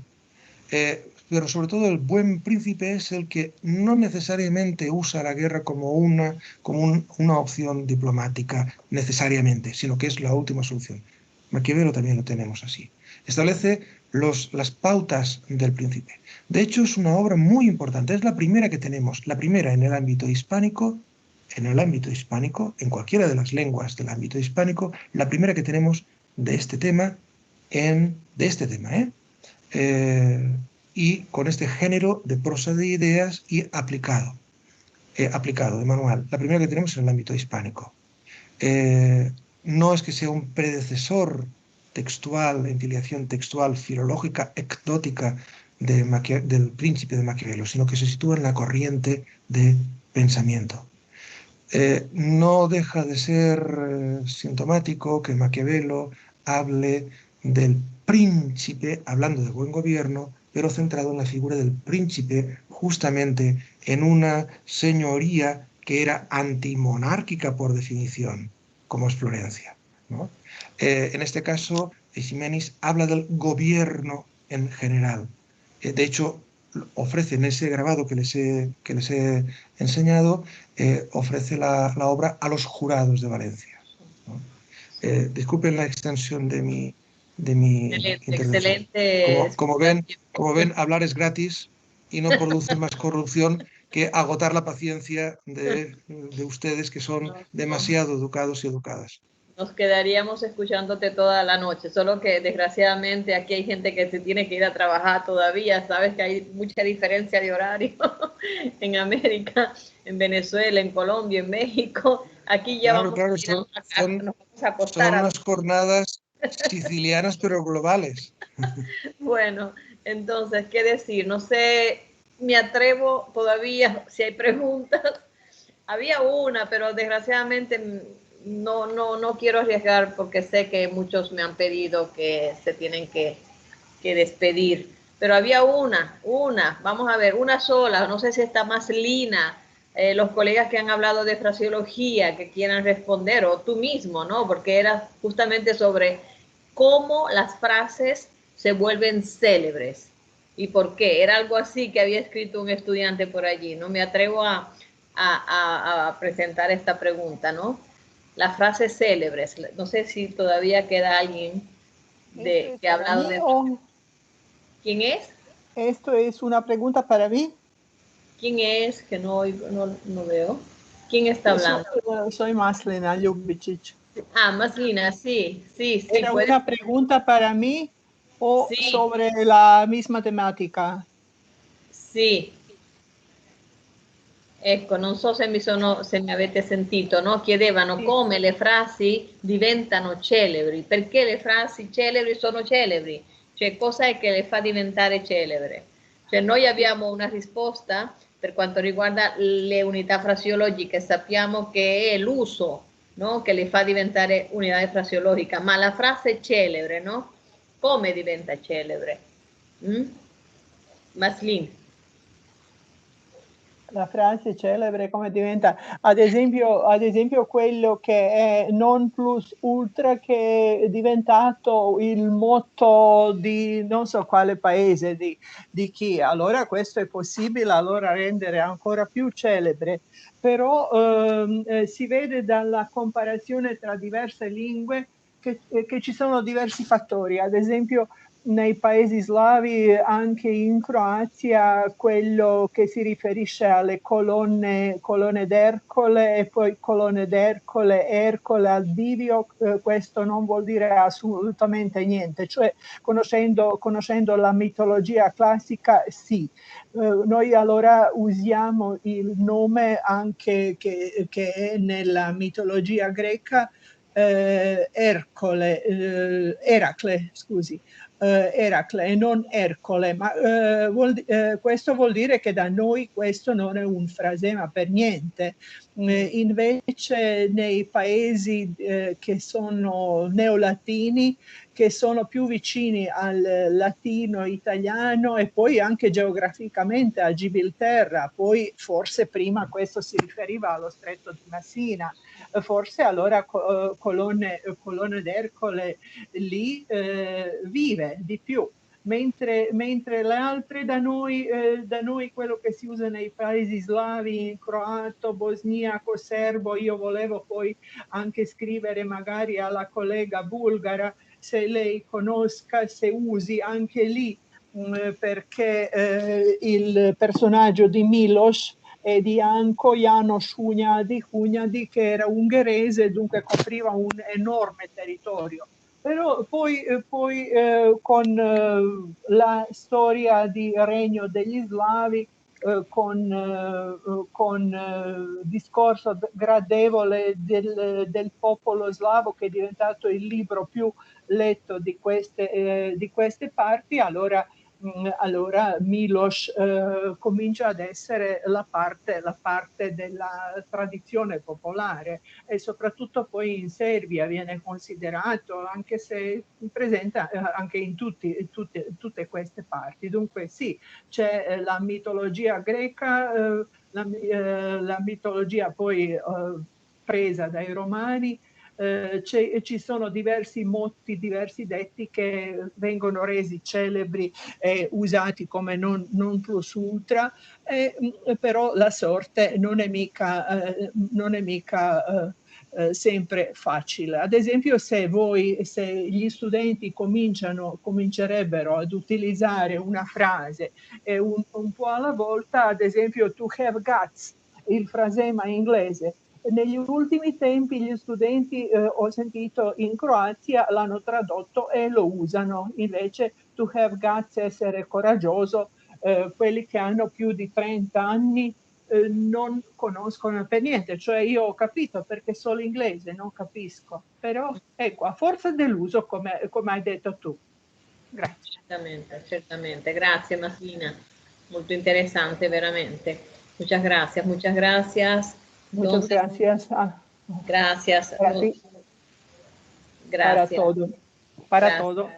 Pero sobre todo el buen príncipe es el que no necesariamente usa la guerra como una opción diplomática necesariamente, sino que es la última solución. Maquiavelo también lo tenemos así. Establece las pautas del príncipe. De hecho, es una obra muy importante. Es la primera que tenemos, la primera en el ámbito hispánico, en cualquiera de las lenguas del ámbito hispánico, la primera que tenemos de este tema, y con este género de prosa de ideas y aplicado de manual. La primera que tenemos en el ámbito hispánico. No es que sea un predecesor textual, en filiación textual, filológica, ecdótica del príncipe de Maquiavelo, sino que se sitúa en la corriente de pensamiento. No deja de ser sintomático que Maquiavelo hable del príncipe, hablando de buen gobierno, pero centrado en la figura del príncipe, justamente en una señoría que era antimonárquica por definición, como es Florencia, ¿no? En este caso, Eiximenis habla del gobierno en general. De hecho, ofrece en ese grabado que les he enseñado, ofrece la obra a los jurados de Valencia, ¿no? Disculpen la extensión de mi intervención. Excelente. Como ven, hablar es gratis y no produce más corrupción que agotar la paciencia de ustedes, que son demasiado educados y educadas. Nos quedaríamos escuchándote toda la noche, solo que desgraciadamente aquí hay gente que se tiene que ir a trabajar todavía. Sabes que hay mucha diferencia de horario en América, en Venezuela, en Colombia, en México. Aquí ya claro, nos vamos a acostar. Son unas jornadas sicilianas pero globales. Bueno, entonces, ¿qué decir? No sé, me atrevo todavía, si hay preguntas. Había una, pero desgraciadamente no quiero arriesgar porque sé que muchos me han pedido que se tienen que despedir. Pero había una, vamos a ver, una sola, no sé si está más Lina, los colegas que han hablado de fraseología, que quieran responder, o tú mismo, ¿no? Porque era justamente sobre cómo las frases se vuelven célebres y por qué. Era algo así que había escrito un estudiante por allí. No me atrevo a presentar esta pregunta, ¿no? Las frases célebres. No sé si todavía queda alguien que ha hablado de... ¿Quién es? Esto es una pregunta para mí. ¿Quién es? Que no veo. ¿Quién está hablando? Soy Maslina Ljubicic. Ah, Maslina, sí. ¿Era una pregunta para mí o sì. sobre la misma tematica? Sì. Ecco, non so se mi avete sentito, no? Chiedevano come le frasi diventano celebri, perché le frasi celebri sono celebri, cioè cosa è che le fa diventare celebre. Cioè noi abbiamo una risposta per quanto riguarda le unità frasiologiche, sappiamo che è l'uso, no? Che le fa diventare unità frasiologica, ma la frase celebre, no? Come diventa celebre? Maslin. La frase celebre come diventa, ad esempio quello che è non plus ultra, che è diventato il motto di non so quale paese, di chi. Allora questo è possibile, allora rendere ancora più celebre, però si vede dalla comparazione tra diverse lingue che ci sono diversi fattori. Ad esempio nei paesi slavi, anche in Croazia, quello che si riferisce alle colonne d'Ercole e poi colonne d'Ercole, Ercole al bivio, questo non vuol dire assolutamente niente, cioè conoscendo la mitologia classica, sì. Noi allora usiamo il nome anche che è nella mitologia greca, Ercole, Eracle, scusi. Eracle e non Ercole, ma questo vuol dire che da noi questo non è un frasema per niente. Invece nei paesi che sono neolatini, che sono più vicini al latino italiano e poi anche geograficamente a Gibilterra, poi forse prima questo si riferiva allo stretto di Messina, forse allora colonne d'Ercole lì vive di più, mentre le altre da noi quello che si usa nei paesi slavi, croato, bosniaco, serbo. Io volevo poi anche scrivere magari alla collega bulgara se lei conosca, se usi anche lì, perché il personaggio di Miloš e di Anko János Hunyadi, che era ungherese, dunque copriva un enorme territorio. Però poi con la storia di regno degli slavi, con discorso gradevole del popolo slavo, che è diventato il libro più letto di queste parti, allora Miloš comincia ad essere la parte della tradizione popolare, e soprattutto poi in Serbia viene considerato, anche se presente anche in tutte queste parti. Dunque sì, c'è la mitologia greca, la mitologia poi presa dai romani. Ci sono diversi motti, diversi detti che vengono resi celebri e usati come non plus ultra, però la sorte non è mica sempre facile. Ad esempio, se gli studenti comincerebbero ad utilizzare una frase un po' alla volta, ad esempio to have guts, il frasema inglese. Negli ultimi tempi gli studenti, ho sentito in Croazia, l'hanno tradotto e lo usano. Invece to have guts, essere coraggioso, quelli che hanno più di 30 anni non conoscono per niente. Cioè io ho capito perché solo inglese, non capisco. Però ecco, a forza dell'uso, come hai detto tu. Grazie. Certamente. Grazie Maslina. Molto interessante, veramente. Muchas gracias. Muchas gracias. Gracias. Para ti. Gracias. Para todo. Para Gracias. todo.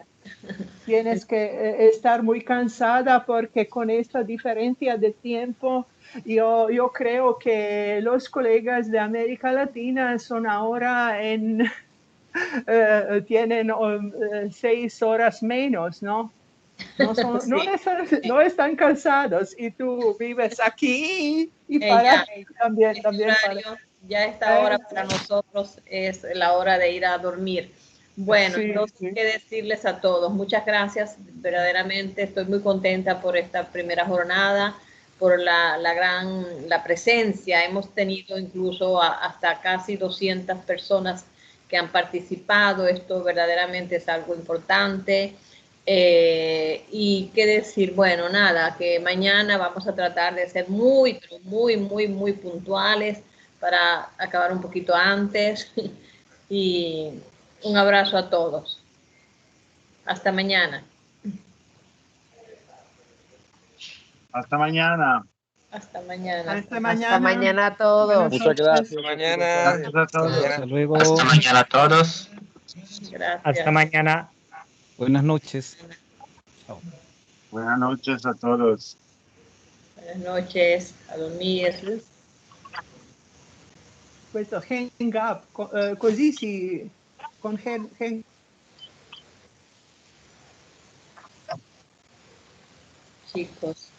Tienes que estar muy cansada porque con esta diferencia de tiempo, yo creo que los colegas de América Latina son ahora tienen 6 horas menos, ¿no? Sí. No están cansados y tú vives aquí y Ya, también horario, ya esta hora para nosotros es la hora de ir a dormir. Bueno, Sí, entonces, sí. ¿qué decirles a todos? Muchas gracias, verdaderamente estoy muy contenta por esta primera jornada, por la presencia. Hemos tenido incluso hasta casi 200 personas que han participado. Esto verdaderamente es algo importante. Y qué decir, bueno, nada, que mañana vamos a tratar de ser muy puntuales para acabar un poquito antes. Y un abrazo a todos. Hasta mañana. Hasta mañana. Hasta mañana. Hasta mañana. Hasta mañana a todos. Muchas gracias. Hasta mañana. Gracias a todos. Hasta luego. Hasta mañana a todos. Gracias. Hasta mañana. Buenas noches. Chao. Buenas noches a todos. Buenas noches. A dormir. Questo hang up, così si... con hang Chicos.